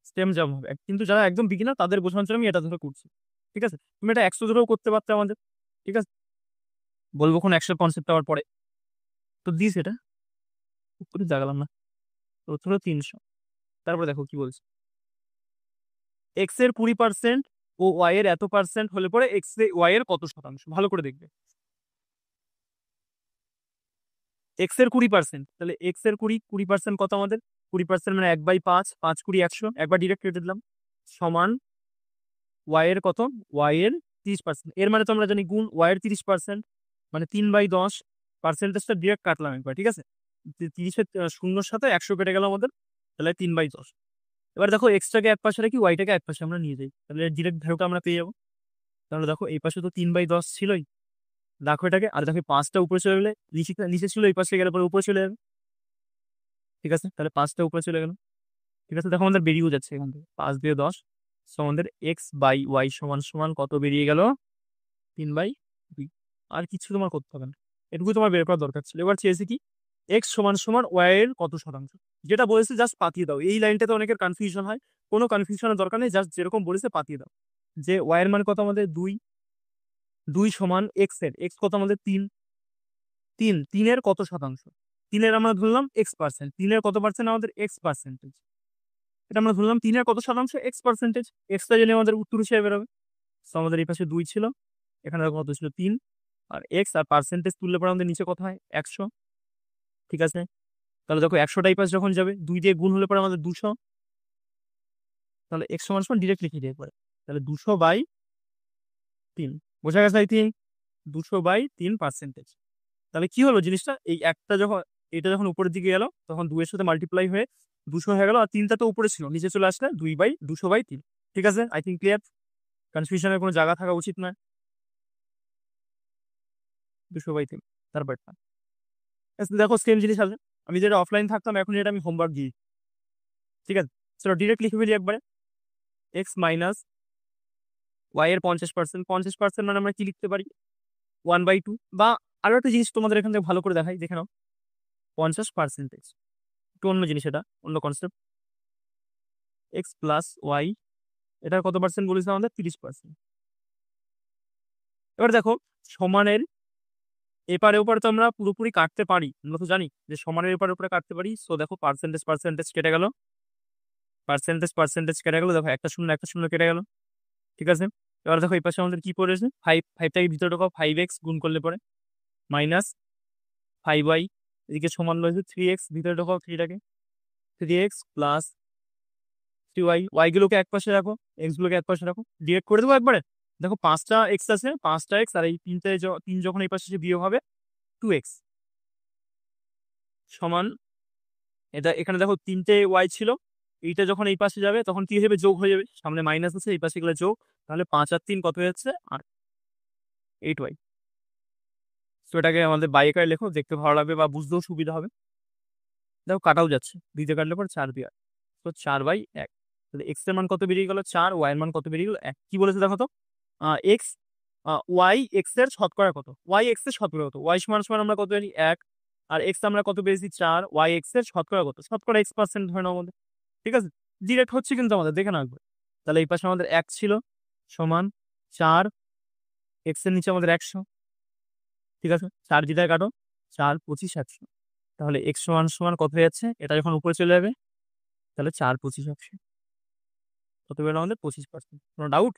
স্টেপ জাম্প হবে। কিন্তু যারা একদম বিগিনার তাদের বোঝানোর জন্য আমি এটা ধরে করছি, ঠিক আছে? তুমি এটা 100 ধরেও করতে পারতে আমাদের, ঠিক আছে? বলবো কোন 100 কনসেপ্ট আবার পরে। তো দিস এটা উত্তরে জাগালাম না, তো উত্তর হলো 300। তারপরে দেখো কি বলছে? এক্স এর 20% ও ওয়াই এর এত পার্সেন্ট হলে পরে ওয়াই এর কত শতাংশ? ভালো করে দেখবে। এক্স এর 20%, তাহলে এক্স এর 20% কত আমাদের? 20% মানে 1/5, 5 20 100, একবার ডিরেক্ট কেটে দিলাম, সমান ওয়াই এর কত? ওয়াই এর 30%। এর মানে তো আমরা জানি গুণ ওয়াই এর 30%, মানে 3/10। পার্সেন্টেজটা ডিরেক্ট কাটলাম একবার, ঠিক আছে? 30-এর শূন্যর সাথে 100 কেটে গেল আমাদের, তাহলে 3/10। এবার দেখো এক্সটাকে এক পাশে রাখি, ওয়াইটাকে এক পাশে আমরা নিয়ে যাই, তাহলে ডিরেক্ট ভ্যালুটা আমরা পেয়ে যাবো। তাহলে দেখো এই পাশে তো 3/10 ছিলই, দেখো এটাকে, আর দেখো 5টা উপরে চলে গেলে নিচে নিচে ছিল, এই পাশে গেলে পরে উপরে চলে যাবে, ঠিক আছে? তাহলে 5টা উপরে চলে গেল, ঠিক আছে? দেখো আমাদের বেরিয়েও যাচ্ছে এখান থেকে 5 দিয়ে 10। সো আমাদের এক্স বাই ওয়াই সমান সমান কত বেরিয়ে গেল? 3/2। আর কিছু তোমার করতে হবে না, এটুকু তোমার বের করার দরকার ছিল। এবার চেয়েছে কি? এক্স সমান সমান ওয়াই এর কত শতাংশ, যেটা বলেছে জাস্ট পাতিয়ে দাও। এই লাইনটাতে অনেকের কনফিউশন হয়, কোনো কনফিউশনের দরকার নেই, জাস্ট যেরকম বলেছে পাতিয়ে দাও। যে ওয়াই এর মান কত আমাদের 2, 2 সমান এক্স এর, এক্স কত আমাদের 3, 3, 3 এর কত শতাংশ, 3 এর আমরা ধরলাম এক্স পার্সেন্ট, 3 এর কত পার্সেন্ট আমাদের এক্স পার্সেন্টেজ, এটা আমরা ধরলাম 3 এর কত শতাংশ এক্স পার্সেন্টেজ, এক্সটা জেনে আমাদের উত্তর হিসেবে বেরোবে। তো আমাদের এই পাশে 2 ছিল, এখানে দেখো কত ছিল 3, আর এক্স আর পার্সেন্টেজ তুললে পরে আমাদের নিচে কত হয় 100। ঠিক আছে, তাহলে দেখো 100টা এই পাশে যখন যাবে 2 দিয়ে গুণ হলে পরে আমাদের 200, তাহলে এক্স সমান সমান ডিরেক্ট লিখে দিয়ে পরে, তাহলে 200/3, বোঝা গেছে? আই থিঙ্ক 200/3 তাহলে কি হলো জিনিসটা, এই একটা যখন এটা যখন উপরের দিকে গেল তখন 2 এর সাথে মাল্টিপ্লাই হয়ে 200 হয়ে গেল, আর 3টা তো উপরে ছিল, নিচে চলে আসলে 2/200/3। ঠিক আছে, আই থিঙ্ক ক্লিয়ার, কনফিউশনের কোনো জায়গা থাকা উচিত নয়। 200/3 তারপরটা দেখো সেম জিনিস আছে, আমি যেটা অফলাইন থাকতাম এখন এটা আমি হোমওয়ার্ক দিই। ঠিক আছে, চলো ডিরেক্ট লিখে ফেলি একবারে, এক্স মাইনাস ওয়াই এর 50%, 50% মানে আমরা কি লিখতে পারি 1/2, বা আরো একটা জিনিস তোমাদের এখান থেকে ভালো করে দেখাই, দেখে নাও 50%, একটু অন্য জিনিস, এটা অন্য কনসেপ্ট। এক্স প্লাস ওয়াই, এটার কত পার্সেন্ট বলেছে আমাদের 30%। এবার দেখো সমানের এপারে ওপারে তো আমরা পুরোপুরি কাটতে পারি, আমরা তো জানি যে সমানের এপারে ওপারে কাটতে পারি। সো দেখো পার্সেন্টেজ পার্সেন্টেজ কেটে গেল, পার্সেন্টেজ পার্সেন্টেজ কেটে গেল, দেখো একটা শূন্য একটা শূন্য কেটে গেল। ঠিক আছে, এবার দেখো এই পাশে আমাদের কি পড়েছে 5, 5টাকে ভিতরে ঢোকাও, 5x গুণ করলে পরে মাইনাস 5y, এদিকে সমান রয়েছে 3x, ভিতরে ঢোকাও 3টাকে, 3x প্লাস 3y, y গুলোকে এক পাশে রাখো, x গুলোকে এক পাশে রাখো, ডিরেক্ট করে দেবো একবারে। দেখো 5টা x আছে, 5টা x, আর এই 3 যখন এই পাশে এসে বিয়োগ হবে 2x সমান, এটা এখানে দেখো 3টে y ছিল, এইটা যখন এই পাশে যাবে তখন কি হবে যোগ হয়ে যাবে, সামনে মাইনাস আছে এই পাশে গেলে যোগ, তাহলে 5 আর 3 কত হয়ে যাচ্ছে 8y। তো এটাকে আমাদের বাই আকারে লেখো, দেখতে ভালো লাগবে বা বুঝতেও সুবিধা হবে। দেখো কাটাও যাচ্ছে, দিতে কাটলে পর 4 দিয়ে, তো 4/1, তাহলে এক্স এর মান কত বেরিয়ে গেল 4, ওয়াই এর মান কত বেরিয়ে গেল 1। কি বলেছে দেখো তো, এক্স ওয়াই এক্স এর শতকরা কত, ওয়াই এক্স এর শতকরা কত, ওয়াই সমান সমান আমরা কত জানি 1, আর এক্স আমরা কত পেয়েছি 4, ওয়াই এক্স এর শতকরা কত, শতকরা x% ধরে নাও আমাদের। ঠিক আছে, ডিরেক্ট হচ্ছে কিন্তু আমাদের, দেখে নাও একবার। তাহলে এই পাশে আমাদের 1 ছিল সমান 4, এক্স এর নিচে আমাদের 100। ঠিক আছে, 4 জিটায় কাটো, 4, 25, 100, তাহলে এক্স সমান সমান কত হয়ে যাচ্ছে, এটা যখন উপরে চলে যাবে তাহলে 4, 25, 100 কত বেরোলো আমাদের 25%। কোনো ডাউট?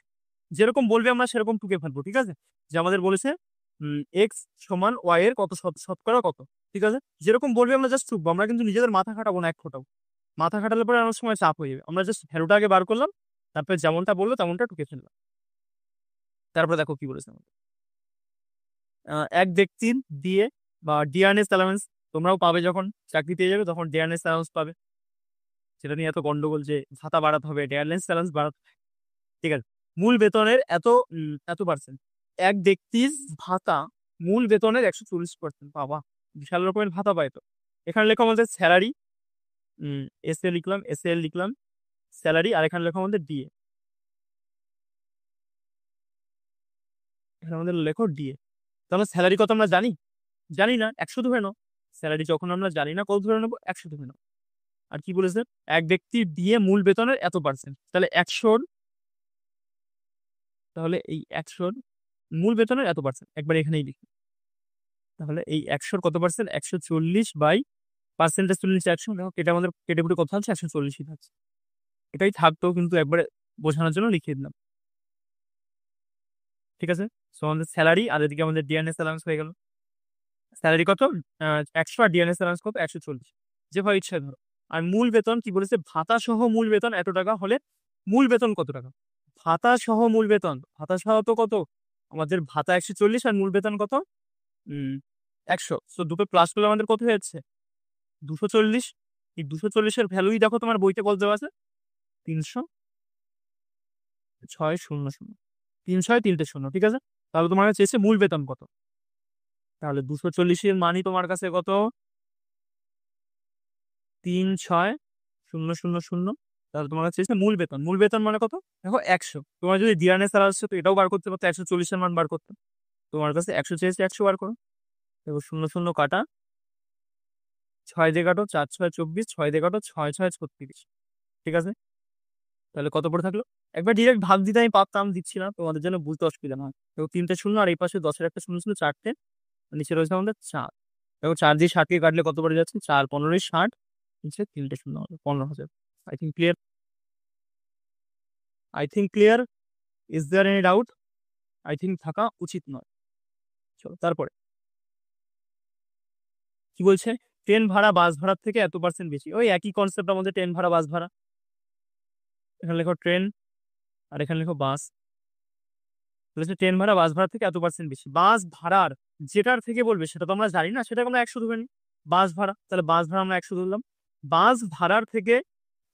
যেরকম বলবে আমরা সেরকম টুকে ফেলবো। ঠিক আছে, যে আমাদের বলেছে এক্স সমান ওয়াই এর কত শতকরা কত। ঠিক আছে, যেরকম বলবে আমরা জাস্ট টুকবো, আমরা কিন্তু নিজেদের মাথা খাটাবো না এক ফোটাও, মাথা খাটালে পরে অনেক সময় চাপ হয়ে যাবে। আমরা জাস্ট ভ্যালুটা আগে বার করলাম, তারপরে যেমনটা বললো তেমনটা টুকে ফেললাম। তারপরে দেখো কি বলেছে আমাদের, এক ব্যক্তির দিয়ে বা ডিয়ারনেস অ্যালাউন্স, তোমরাও পাবে যখন চাকরিতে যাবে তখন ডিয়ারনেস অ্যালাউন্স পাবে, সেটা নিয়ে এত গন্ডগোল যে ভাতা বাড়াতে হবে, ডিয়ারনেস অ্যালাউন্স বাড়াতে। ঠিক আছে, মূল বেতনের এত পার্সেন্ট, এক ব্যক্তির ভাতা মূল বেতনের 140%, বাবা বিশাল রকমের ভাতা পায় তো। এখানে লেখা আমাদের স্যালারি, এস এ লিখলাম, এস এল লিখলাম স্যালারি, আর এখানে লেখা আমাদের ডিএ, এখানে আমাদের লেখো ডিএ। তাহলে স্যালারি কত আমরা জানি, জানি না, 100 ধরে নাও। স্যালারি যখন আমরা জানি না কত ধরে নেবো 100 ধরে নাও। আর কি বলেছে, এক ব্যক্তির দিয়ে মূল বেতনের এত পার্সেন্ট, তাহলে 100, তাহলে এই 100 মূল বেতনের এত পার্সেন্ট একবার এখানেই লিখি। তাহলে এই 100 কত পার্সেন্ট, 140/পার্সেন্টেজ তুলে নিচ্ছে 100, দেখো এটা আমাদের কেটে কুটে কথা হচ্ছে 140ই থাকছে, এটাই থাকতো কিন্তু একবারে বোঝানোর জন্য লিখিয়ে দিলাম। ঠিক আছে, সো আমাদের স্যালারি আর এদিকে আমাদের ডিএনএস অ্যালাউন্স হয়ে গেল। স্যালারি কত 100, আর ডিএনএস অ্যালাউন্স কত 140, যেভাবে ইচ্ছা ধরো। আর মূল বেতন কি বলেছে, ভাতা সহ মূল বেতন এত টাকা হলে মূল বেতন কত টাকা, ভাতা সহ মূল বেতন, ভাতা সহ তো কত আমাদের ভাতা 140 আর মূল বেতন কত 100, সো দুটো প্লাস করলে আমাদের কত হয়েছে 240। এই 240-এর ভ্যালুই দেখো তোমার বইতে কত দেওয়া আছে 306,000, 306,300। ঠিক আছে, তাহলে তোমার কাছে চেয়েছে মূল বেতন কত, তাহলে 240-এর মানই তোমার কাছে কত 306,000, তাহলে তোমার কাছে চেয়েছে মূল বেতন, মূল বেতন মানে কত দেখো 100। তোমার যদি ডিআরএস আর আসছে তো এটাও বার করতে পারতো, 140-এর মান বার করতে, তোমার কাছে 100 চেয়েছে 100 বার করো, দেখো 0 0 কাটা ছয় দিয়ে কাটো, 4 6 24, 6 দিয়ে কাটো, 6 6 36। ঠিক আছে, তাহলে কত পড়ে থাকলো? একবার ডিরেক্ট ভাগ দিতে আমি পারতাম, দিচ্ছি না তোমাদের জন্য বুঝতে অসুবিধা না হয়। তো 3টে শূন্য আর এই পাশে 10-এর একটা শূন্য ছিল, 4টে, নিচে রয়েছে আমাদের 4। দেখো 4 দিয়ে 60 কে কাটলে কত পড়ে যাচ্ছে? 4 15 60, নিচে 3টে শূন্য হবে, 15,000। I think clear, I think clear. Is there any doubt? I think থাকা উচিত নয়। চলো তারপরে কি বলছে? ট্রেন ভাড়া বাস ভাড়ার থেকে এত পার্সেন্ট বেশি। ওই একই কনসেপ্ট আমাদের, ট্রেন ভাড়া বাস ভাড়া। এখানে লেখো ট্রেন আর এখানে লেখো বাস। বলেছে ট্রেন ভাড়া বাস ভাড়া থেকে এত পার্সেন্ট বেশি। বাস ভাড়ার যেটার থেকে বলবে সেটা তো আমরা জানি না, সেটাকে আমরা 100 ধরে নিই। বাস ভাড়া, তাহলে বাস ভাড়া আমরা 100 ধরলাম। বাস ভাড়ার থেকে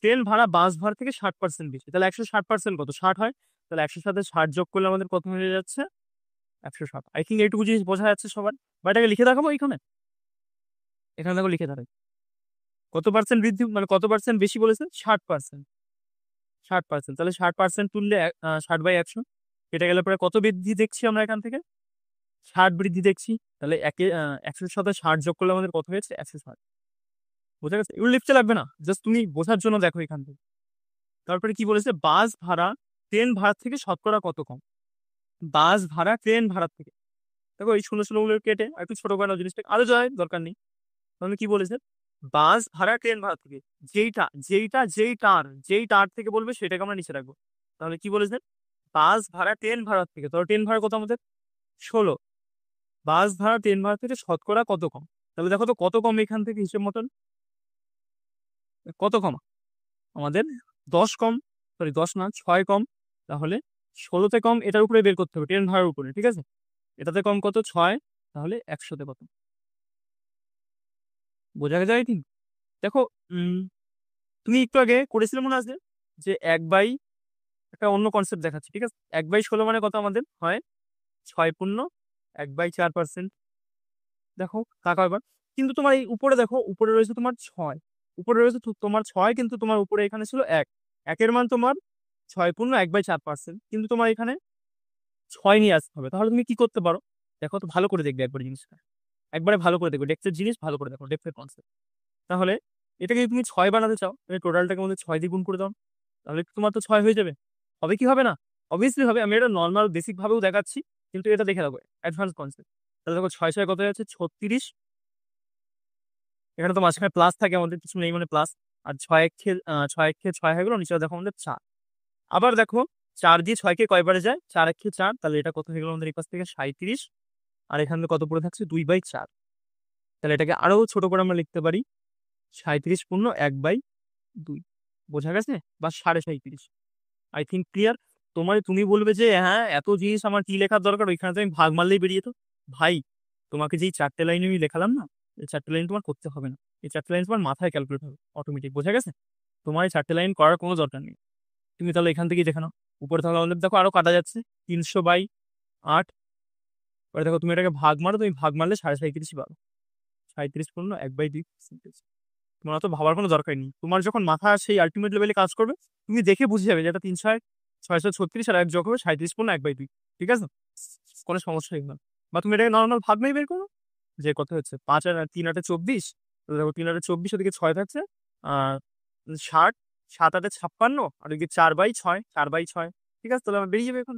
ট্রেন ভাড়া বাস ভাড়া থেকে 60% বেশি, তাহলে 160% কত? 60 হয়। তাহলে 100 সাথে 60 যোগ করলে আমাদের কত হয়ে যাচ্ছে? 160। আই থিঙ্ক এইটুকু জিনিস বোঝা যাচ্ছে সবার। বা এটাকে লিখে দেখাবো এখানে, এখানে দেখো লিখে দেখাই। কত পার্সেন্ট বৃদ্ধি, মানে কত পার্সেন্ট বেশি বলেছে? 60%। 60%, তাহলে 60% তুললে 60/100 কেটে গেলে পরে কত বৃদ্ধি দেখছি আমরা এখান থেকে? 60 বৃদ্ধি দেখছি। তাহলে 100-এর সাথে 60 যোগ করলে আমাদের কত হয়েছে? 160। বোঝা গেছে? এগুলো লিখতে লাগবে না, জাস্ট তুমি বোঝার জন্য দেখো এখান থেকে। তারপরে কি বলেছে? বাস ভাড়া ট্রেন ভাড়া থেকে শতকরা কত কম? বাস ভাড়া ট্রেন ভাড়ার থেকে, দেখো এই শূন্য শূন্য গুলো কেটে আর একটু ছোট করে নাও জিনিসটা, আরো যায় দরকার নেই। তাহলে কি বলেছে? বাস ভাড়া ট্রেন ভাড়া থেকে, যেই তার থেকে বলবে সেটাকে আমরা নিচে রাখবো। তাহলে কি বলেছে? বাস ভাড়া ট্রেন ভাড়ার থেকে, তো ট্রেন ভাড়া কত আমাদের? 16। বাস ভাড়া ট্রেন ভাড়া থেকে শতকরা কত কম? তাহলে দেখো তো কত কম এখান থেকে হিসেব মতন, কত কম আমাদের? 10 কম, সরি 10 না, 6 কম। তাহলে 16তে কম, এটার উপরে বের করতে হবে, ট্রেন ভাড়ার উপরে। ঠিক আছে, এটাতে কম কত? 6। তাহলে 100তে কত? বোঝা যায় ঠিক? দেখো তুমি একটু আগে করেছিলে মনে আছে যে 1/, একটা অন্য কনসেপ্ট দেখাচ্ছি। ঠিক আছে, 1/16 মানে কত আমাদের হয়? 6 পূর্ণ 1/4%। দেখো তাকাও এবার, কিন্তু তোমার এই উপরে দেখো, উপরে রয়েছে তোমার 6, উপরে রয়েছে তোমার 6, কিন্তু তোমার উপরে এখানে ছিল 1। একের মান তোমার 6 পূর্ণ 1/4%, কিন্তু তোমার এখানে 6 নিয়ে আসতে হবে। তাহলে তুমি কি করতে পারো? দেখো তো ভালো করে দেখবে একবার জিনিসটা, একবারে ভালো করে দেখবে, ডেপথের জিনিস ভালো করে দেখো, ডেপথের কনসেপ্ট। তাহলে এটাকে যদি তুমি 6 বানাতে চাও, তুমি টোটালটাকে মধ্যে 6 দিয়ে গুণ করে দাও, তাহলে তোমার তো 6 হয়ে যাবে। হবে কি হবে না? অবভিয়াসলি হবে। আমি এটা নর্মাল বেসিক ভাবেও দেখাচ্ছি, কিন্তু এটা দেখে রাখো, অ্যাডভান্স কনসেপ্ট। তাহলে দেখো 6 6 কত যাচ্ছে? 36। এখানে তো মাঝখানে প্লাস থাকে, আমাদের কিছু নেই মানে প্লাস। আর 6 হয়ে গেল, নিচে দেখো আমাদের 4। আবার দেখো 4 দিয়ে 6 কে কয়বারে যায়? 4 1 4, তাহলে এটা কত হয়ে গেল আমাদের এই পাশ থেকে? 37। আর এখানে কত পড়ে থাকছে? 2/4। তাহলে এটাকে আরো ছোট করে আমরা লিখতে পারি 37 পূর্ণ 1/2। বোঝা গেছে? বা 37.5। I think clear. তুমি বলবে যে হ্যাঁ এত জিনিস আমার কি লেখার দরকার, ওইখানে তো আমি ভাগ মারলেই বেরিয়ে যেত। ভাই, তোমাকে যেই 4টে লাইন আমি লেখালাম না, এই 4টে লাইন তোমার করতে হবে না। এই 4টে লাইন তোমার মাথায় ক্যালকুলেট হবে অটোমেটিক। বোঝা গেছে? তোমার এই 4টে লাইন করার কোনো দরকার নেই। তুমি তাহলে এখান থেকেই দেখে নাও। উপরে তাহলে আমাদের দেখো আরো কাটা যাচ্ছে, 300/8। এবার দেখো তুমি এটাকে ভাগ মারো, তুমি ভাগ মারলে 37.5 পাবো। 37 পূর্ণ 1/2%। তোমার অত ভাবার কোনো দরকার নেই। তোমার যখন মাথা সেই আলটিমেট লেভেলে কাজ করবে, তুমি দেখে বুঝে যাবে যে এটা 300 636 আর 1 যোগ হবে 37 পূর্ণ 1/2। ঠিক আছে, কোনো সমস্যা নেই না। বা তুমি এটাকে নর্মাল ভাগ নেই বের করো, যে কত হচ্ছে 5 আর 3 8 24। দেখো 3 8 24, ওদিকে 6 থাকছে, আর 60, 7 8 56, আর ওদিকে 4/6, 4/6। ঠিক আছে, তাহলে আমার বেরিয়ে যাবে এখন।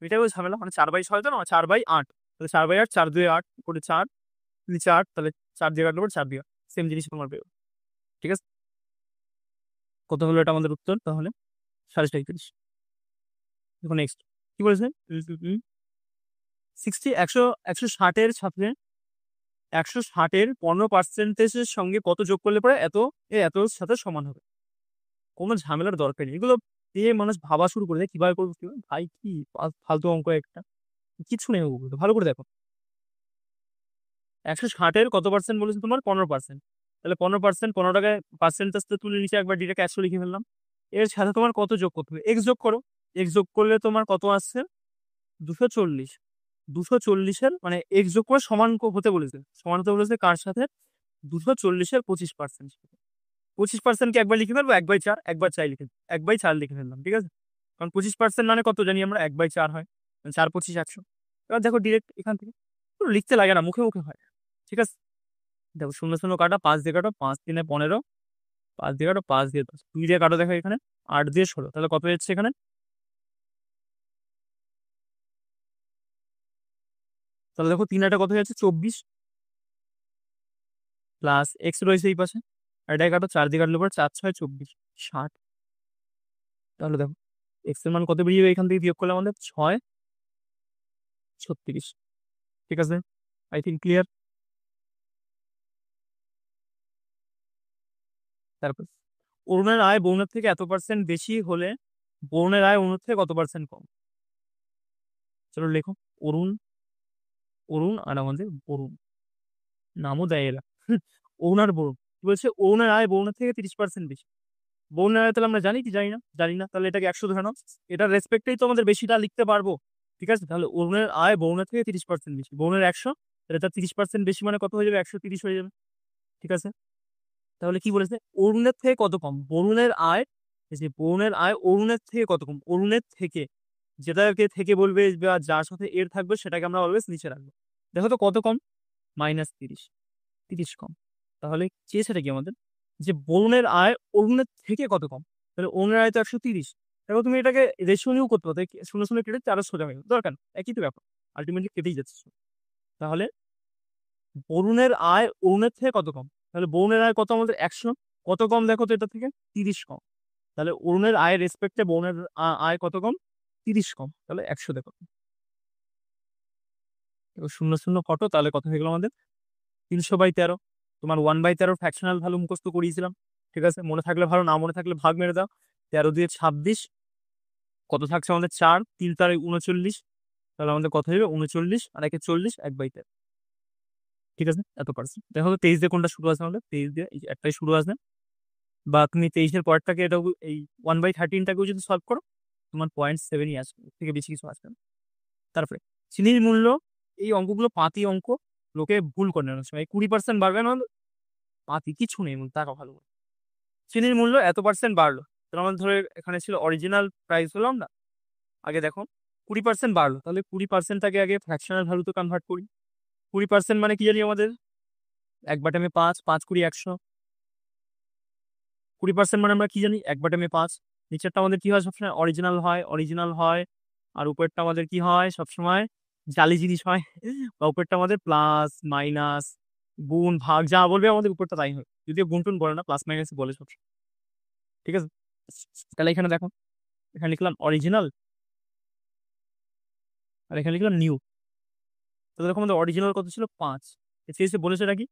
এটাই ওই ঝামেলা, মানে 4/6 তো না, 4/8। তাহলে 4/8, 4 2 8 করে 4, 4, তাহলে 4 দিয়ে কাটলে 4 দিয়ে সেম জিনিস তোমার বেরোবে। ঠিক আছে, কত হলো এটা আমাদের উত্তর? তাহলে 37.5। দেখো নেক্সট কি বলেছে? 160-এর সাথে 160-এর 15%-এর সঙ্গে কত যোগ করলে পরে এতর সাথে সমান হবে? কোনো ঝামেলার দরকার নেই, এগুলো দিয়ে মানুষ ভাবা শুরু করে দেয় কিভাবে করবো কিভাবে। ভাই কি ফালতু অঙ্ক একটা, কিছু নেই ওগুলো, ভালো করে দেখো। 160-এর কত পার্সেন্ট বলেছে তোমার? 15%। তাহলে 15%, 15 টাকায় পার্সেন্টেজটা তুলে নিচে একবার ডিরেক্ট 100 লিখে ফেললাম। এর সাথে তোমার কত যোগ করতে হবে? এক্স যোগ করো। এক্স যোগ করলে তোমার কত আসছে? 240। 240-এর মানে এক্স যোগ করে সমান হতে বলেছে, সমান হতে বলেছে কার সাথে? 240-এর 25%। 25%কে একবার লিখে ফেলবো 1/4, 1/4 লিখে 1/4 লিখে ফেললাম। ঠিক আছে, কারণ 25% মানে কত জানি আমরা? 1/4 হয়, 4 25 100। এবার দেখো ডিরেক্ট এখান থেকে লিখতে লাগে না, মুখে মুখে হয়। ঠিক আছে, দেখো 0 0 কাটা, 5 দিয়ে কাটো, 5 3 15, 5 দিয়ে কাটো, 5 দিয়ে 10, 2 দিয়ে কাটো, দেখো এখানে 8 দিয়ে 16, তাহলে কত হচ্ছে এখানে? তাহলে দেখো 3 8 কত হচ্ছে 24, প্লাস এক্স রয়েছে এই পাশে, আর এটাই কাটো, 4 দিয়ে কাটলে পরে 4 6 24, 60। তাহলে দেখো এক্স এর মান কত বেরিয়ে যাবে এখান থেকে বিয়োগ করলে আমাদের? 6 36। ঠিক আছে, আই থিঙ্ক ক্লিয়ার। তারপর অরুণের আয় বরুণের থেকে এত পার্সেন্ট বেশি হলে বরুণের আয় অরুণের থেকে কত পার্সেন্ট কম? চলো লেখো। অরুণ, অরুণ আর আমাদের বরুণ, নামও দেয় এরা। অরুণ আর বরুণ কি বলছে? অরুণের আয় বরুণের থেকে 30% বেশি। বরুণের আয় তাহলে আমরা জানি কি জানি না? জানি না, তাহলে এটাকে 100 ধরে নাও। এটার রেসপেক্টেই তো আমাদের বেশিটা লিখতে পারবো। ঠিক আছে, তাহলে অরুণের আয় বরুণের থেকে 30% বেশি, বরুণের 100, তাহলে তার 30% বেশি মানে কত হয়ে যাবে? 130 হয়ে যাবে। ঠিক আছে, তাহলে কি বলেছে? অরুণের থেকে কত কম? বরুণের আয়, এই যে বরুণের আয় অরুণের থেকে কত কম? অরুণের থেকে, যেটাকে থেকে বলবে বা যার সাথে এর থাকবে সেটাকে আমরা অলওয়েজ নিচে রাখবো। দেখো তো কত কম? -30, 30 কম। তাহলে চেয়েছেটা কি আমাদের? যে বরুণের আয় অরুণের থেকে কত কম। তাহলে অরুণের আয় তো 130, দেখো তুমি এটাকে রেশিও নিয়েও করতে পারো, 0 0 কেটে 4 সোজা হয়ে গেল, দরকার নেই, একই তো ব্যাপার, আলটিমেটলি কেটেই যাচ্ছে। তাহলে বরুণের আয় অরুণের থেকে কত কম? তাহলে বরুণের আয় কত আমাদের? 100, কত কম দেখো তো এটা থেকে? 30 কম। তাহলে অরুণের আয়ের রেসপেক্টে বরুণের আয় কত কম? 30 কম, তাহলে 100 দেখো। এবার 0 0 কত, তাহলে কত হয়ে গেল আমাদের? 300/13। তোমার 1/13 ফ্র্যাকশনাল ভ্যালু মুখস্থ করিয়েছিলাম। ঠিক আছে, মনে থাকলে ভালো, না মনে থাকলে ভাগ মেরে দাও। 13 দিয়ে 26, কত থাকছে আমাদের? 4, 3 4 39, তাহলে আমাদের কত হবে? 39, আর 1 40, 1/13। ঠিক আছে, এত পার্সেন্ট। দেখো তো 23 দিয়ে কোনটা শুরু আছে আমাদের? 23 দিয়ে এই যে একটাই শুরু আছে। বা তুমি 23-এর পরেরটাকে, এটাও এই 1/13টাকেও যদি সলভ করো, তোমার 0.7ই আসবে, এর থেকে বেশি কিছু আসবে না। তারপরে চিনির মূল্য, এই অঙ্কগুলো পাতি অঙ্ক, লোকে ভুল করে নেওয়ার সময় 20% বাড়বে না, পাতি কিছু নেই, টাকা ভালো করে। চিনির মূল্য এত পার্সেন্ট বাড়লো, তাহলে আমাদের ধরে এখানে ছিল অরিজিনাল প্রাইস হলো, আমরা আগে দেখো 20% বাড়লো, তাহলে 20%টাকে আগে ফ্র্যাকশনাল ভ্যালুতে কনভার্ট করি। 20% মানে কি জানি আমাদের? 1/5, 5 5 20 100। 20% মানে আমরা কি জানি? 1/5, 5। নিচেরটা আমাদের কি হয় সবসময়? অরিজিনাল হয়, অরিজিনাল হয়। আর উপরেরটা আমাদের কি হয় সবসময়? জালি জিনিস হয়। বা উপরেরটা আমাদের প্লাস মাইনাস গুণ ভাগ যা বলবে আমাদের উপরটা তাই হয়, যদিও গুণ টুন বলে না, প্লাস মাইনাস বলে সব। ঠিক আছে, তাহলে এখানে দেখো, এখানে লিখলাম অরিজিনাল, আর এখানে লিখলাম নিউ। তো দেখো আমাদের অরিজিনাল কত ছিল? 5। এসে বলেছে নাকি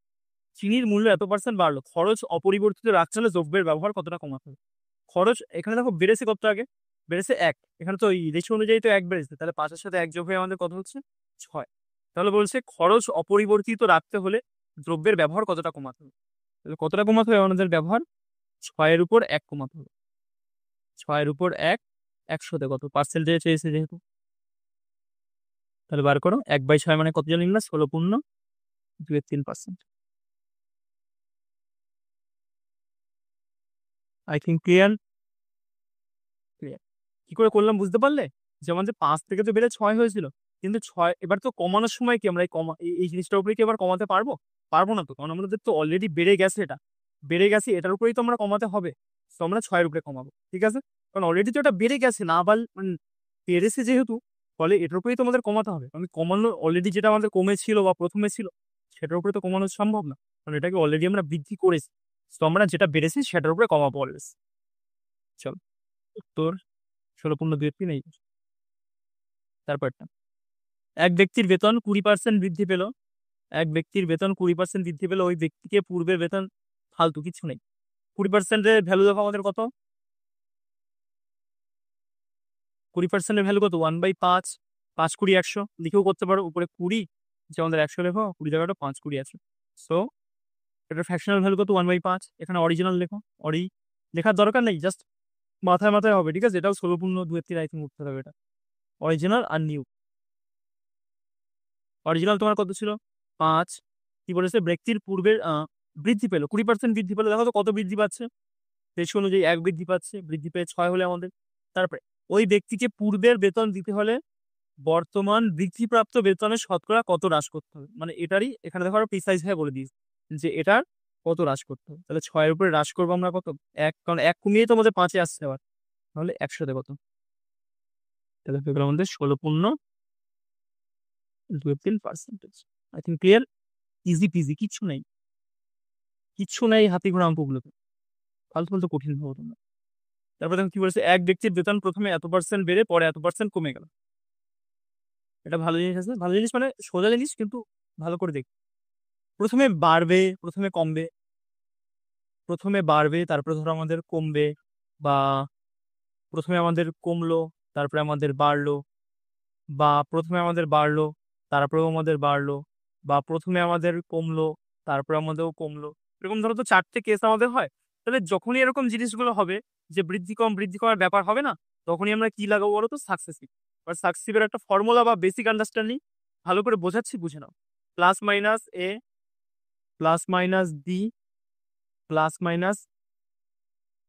চিনির মূল্য এত পার্সেন্ট বাড়লো, খরচ অপরিবর্তিত রাখতে হলে দ্রব্যের ব্যবহার কতটা কমাতে হবে? খরচ এখানে দেখো বেড়েছে কত? আগে বেড়েছে 1, এখানে তো এই রেশিও অনুযায়ী তো 1 বেড়েছে, তাহলে 5-এর সাথে 1 যোগ হয়ে আমাদের কত হচ্ছে? 6। তাহলে বলছে খরচ অপরিবর্তিত রাখতে হলে দ্রব্যের ব্যবহার কতটা কমাতে হবে? তাহলে কতটা কমাতে হবে আমাদের ব্যবহার? 6-এর উপর 1 কমাতে হবে। 6-এর উপর 1, 100তে কত পার্সেন্টেজ চেয়েছে যেহেতু, তাহলে বার করো। 1/6 মানে কত জানি না? 16.23%। I think clear. ক্লিয়ার কি করে করলাম বুঝতে পারলে? যে আমাদের 5 থেকে তো বেড়ে 6 হয়েছিল, কিন্তু 6 এবার তো কমানোর সময় কি আমরা এই জিনিসটার উপরে কি এবার কমাতে পারবো? পারবো না তো, কারণ আমাদের তো অলরেডি বেড়ে গেছে, এটা বেড়ে গেছে, এটার উপরেই তো আমরা কমাতে হবে। তো আমরা 6-এর উপরে কমাবো। ঠিক আছে, কারণ অলরেডি তো এটা বেড়ে গেছে, না বেড়েছে যেহেতু, ফলে এটার উপরেই তো আমাদের কমাতে হবে। আমি কমানো অলরেডি যেটা আমাদের কমেছিল বা প্রথমে ছিল সেটার উপরে তো কমানো সম্ভব না, কারণ এটাকে অলরেডি আমরা বৃদ্ধি করেছি। তো আমরা যেটা বেড়েছি সেটার উপরে কমাবো অলওয়েজ। চল, উত্তর 16.23 এই। তারপরটা, এক ব্যক্তির বেতন 20% বৃদ্ধি পেল, এক ব্যক্তির বেতন 20% বৃদ্ধি পেল, ওই ব্যক্তিকে পূর্বের বেতন, ফালতু কিছু নেই। 20%-এর ভ্যালু দেখো আমাদের কত? 20%-এর ভ্যালু কত? 1/5, 5 20 100 লিখেও করতে পারো, উপরে 20, যে আমাদের 100 লেখো, 20 জায়গাটা 5 20 100। সো এটার ফ্র্যাকশনাল ভ্যালু কত? 1/5। এখানে অরিজিনাল লেখো, লেখার দরকার নেই, জাস্ট মাথায় মাথায় হবে। ঠিক আছে, এটাও 16.23 আই থিঙ্ক উঠতে হবে। এটা অরিজিনাল আর নিউ। অরিজিনাল তোমার কত ছিল? 5। কি বলেছে? ব্যক্তির পূর্বের বৃদ্ধি পেলো, 20% বৃদ্ধি পেলো, দেখো তো কত বৃদ্ধি পাচ্ছে? রেশিও অনুযায়ী 1 বৃদ্ধি পাচ্ছে, বৃদ্ধি পেয়ে 6 হলে আমাদের। তারপরে ওই ব্যক্তিকে পূর্বের বেতন দিতে হলে বর্তমান বৃদ্ধিপ্রাপ্ত বেতনের শতকরা কত হ্রাস করতে হবে? মানে এটারই এখানে দেখো আরো প্রিসাইজ ভাবে বলে দিয়েছে। যে এটার কত হ্রাস করতে হবে। তাহলে 6 এর উপরে হ্রাস করবো আমরা কত? 1, কারণ 1 কমিয়েই তো আমাদের 5 এ আসছে আবার। তাহলে 100 তে কত? তাহলে হয়ে গেল আমাদের 16.2 I think clear, easy PG, কিচ্ছু নাই, কিচ্ছু নাই হাতি ঘোড়া অঙ্কগুলোতে, ফালতু ফালতু কঠিন ভাবো তোমরা। তারপরে দেখো কি বলেছে, এক ব্যক্তির বেতন প্রথমে এত পার্সেন্ট বেড়ে পরে এত পার্সেন্ট কমে গেল। এটা ভালো জিনিস আছে, ভালো জিনিস মানে সোজা জিনিস, কিন্তু ভালো করে দেখ। প্রথমে বাড়বে, প্রথমে কমবে, প্রথমে বাড়বে তারপরে ধরো আমাদের কমবে, বা প্রথমে আমাদের কমলো তারপরে আমাদের বাড়লো, বা প্রথমে আমাদের বাড়লো তারপরেও আমাদের বাড়লো, বা প্রথমে আমাদের কমলো তারপরে আমাদেরও কমলো। এরকম ধরো তো 4টে কেস আমাদের হয়। তাহলে যখনই এরকম জিনিসগুলো হবে যে বৃদ্ধি কম বৃদ্ধি করার ব্যাপার হবে না, তখনই আমরা কি লাগাবো বলো তো? সাকসেসিভ। আর সাকসেসিভের একটা ফর্মুলা বা বেসিক আন্ডারস্ট্যান্ডিং ভালো করে বোঝাচ্ছি, বুঝে নাও। Plus minus A plus minus B plus minus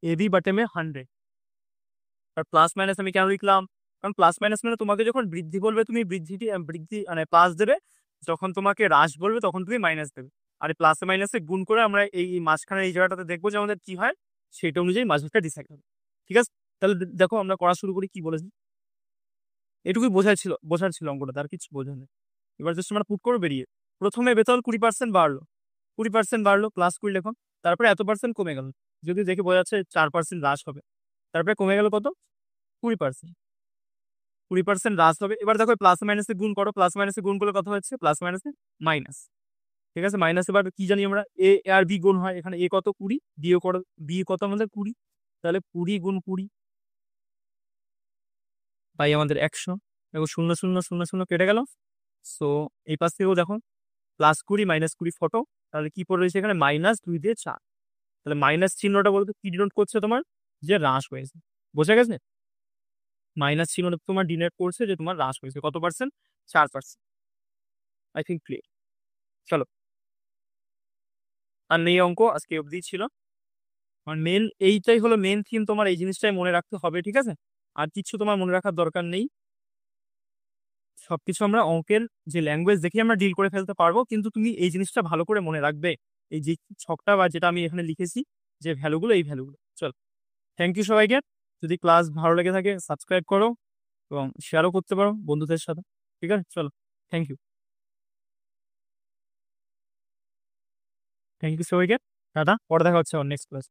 A B বাটেমে 100। আর প্লাস মাইনাস আমি কেন লিখলাম? কারণ প্লাস মাইনাস মানে তোমাকে যখন বৃদ্ধি বলবে তুমি বৃদ্ধিটি বৃদ্ধি মানে প্লাস দেবে, যখন তোমাকে হ্রাস বলবে তখন তুমি মাইনাস দেবে। আর প্লাসে মাইনাসে গুণ করে আমরা এই মাঝখানে এই জায়গাটাতে দেখবো যে আমাদের কি হয়, সেটা অনুযায়ী মাঝখানটা ডিসাইড হবে। ঠিক আছে, তাহলে দেখো আমরা করা শুরু করি। কি বলেছি? এটুকুই বোঝার ছিল অঙ্কটা, তার কিছু বোঝা নেই। এবার জাস্ট আমরা পুট করে বেরিয়ে, প্রথমে বেতন 20% বাড়লো, 20% বাড়লো, প্লাস 20 লেখো, তারপরে এত পার্সেন্ট কমে গেল, যদি দেখে বোঝা যাচ্ছে 4% হ্রাস হবে, তারপরে কমে গেল কত? 20%। 20% হ্রাস হবে। এবার দেখো প্লাস মাইনাসে গুণ করো, প্লাস মাইনাসে গুণ করলে কত হচ্ছে? প্লাস মাইনাসে মাইনাস। ঠিক আছে, মাইনাস। এবার কি জানি আমরা, এ আর বি গুণ হয়, এখানে এ কত? 20, বিও করো, বি কত আমাদের? 20। তাহলে 20 গুণ 20 পাই আমাদের 100। দেখো 0 0 0 0 কেটে গেল। সো এই পাশ থেকেও দেখো +20 -20 ফটো, তাহলে কি পড়ে রয়েছে এখানে? -2 দিয়ে 4। তাহলে মাইনাস চিহ্নটা বলতে কি ডিনোট করছে তোমার? যে হ্রাস হয়েছে। বোঝা গেছে? মাইনাস চিহ্নটা তোমার ডিনোট করছে যে তোমার হ্রাস হয়েছে কত পার্সেন্ট? 4%। I think clear. চলো, আর নেই অঙ্ক, আজকে অবধি ছিল। আর মেন এইটাই হলো মেন থিম, তোমার এই জিনিসটাই মনে রাখতে হবে। ঠিক আছে, আর কিছু তোমার মনে রাখার দরকার নেই। সবকিছু আমরা অঙ্কের যে ল্যাঙ্গুয়েজ দেখে আমরা ডিল করে ফেলতে পারবো, কিন্তু তুমি এই জিনিসটা ভালো করে মনে রাখবে, এই যে ছকটা বা যেটা আমি এখানে লিখেছি, যে ভ্যালুগুলো, এই ভ্যালুগুলো। চল, থ্যাংক ইউ সবাইকে। যদি ক্লাস ভালো লেগে থাকে সাবস্ক্রাইব করো এবং শেয়ারও করতে পারো বন্ধুদের সাথে। ঠিক আছে, চলো, থ্যাংক ইউ। থ্যাংক ইউ সবাইকে, টাটা, পরে দেখা হচ্ছে নেক্সট ক্লাস।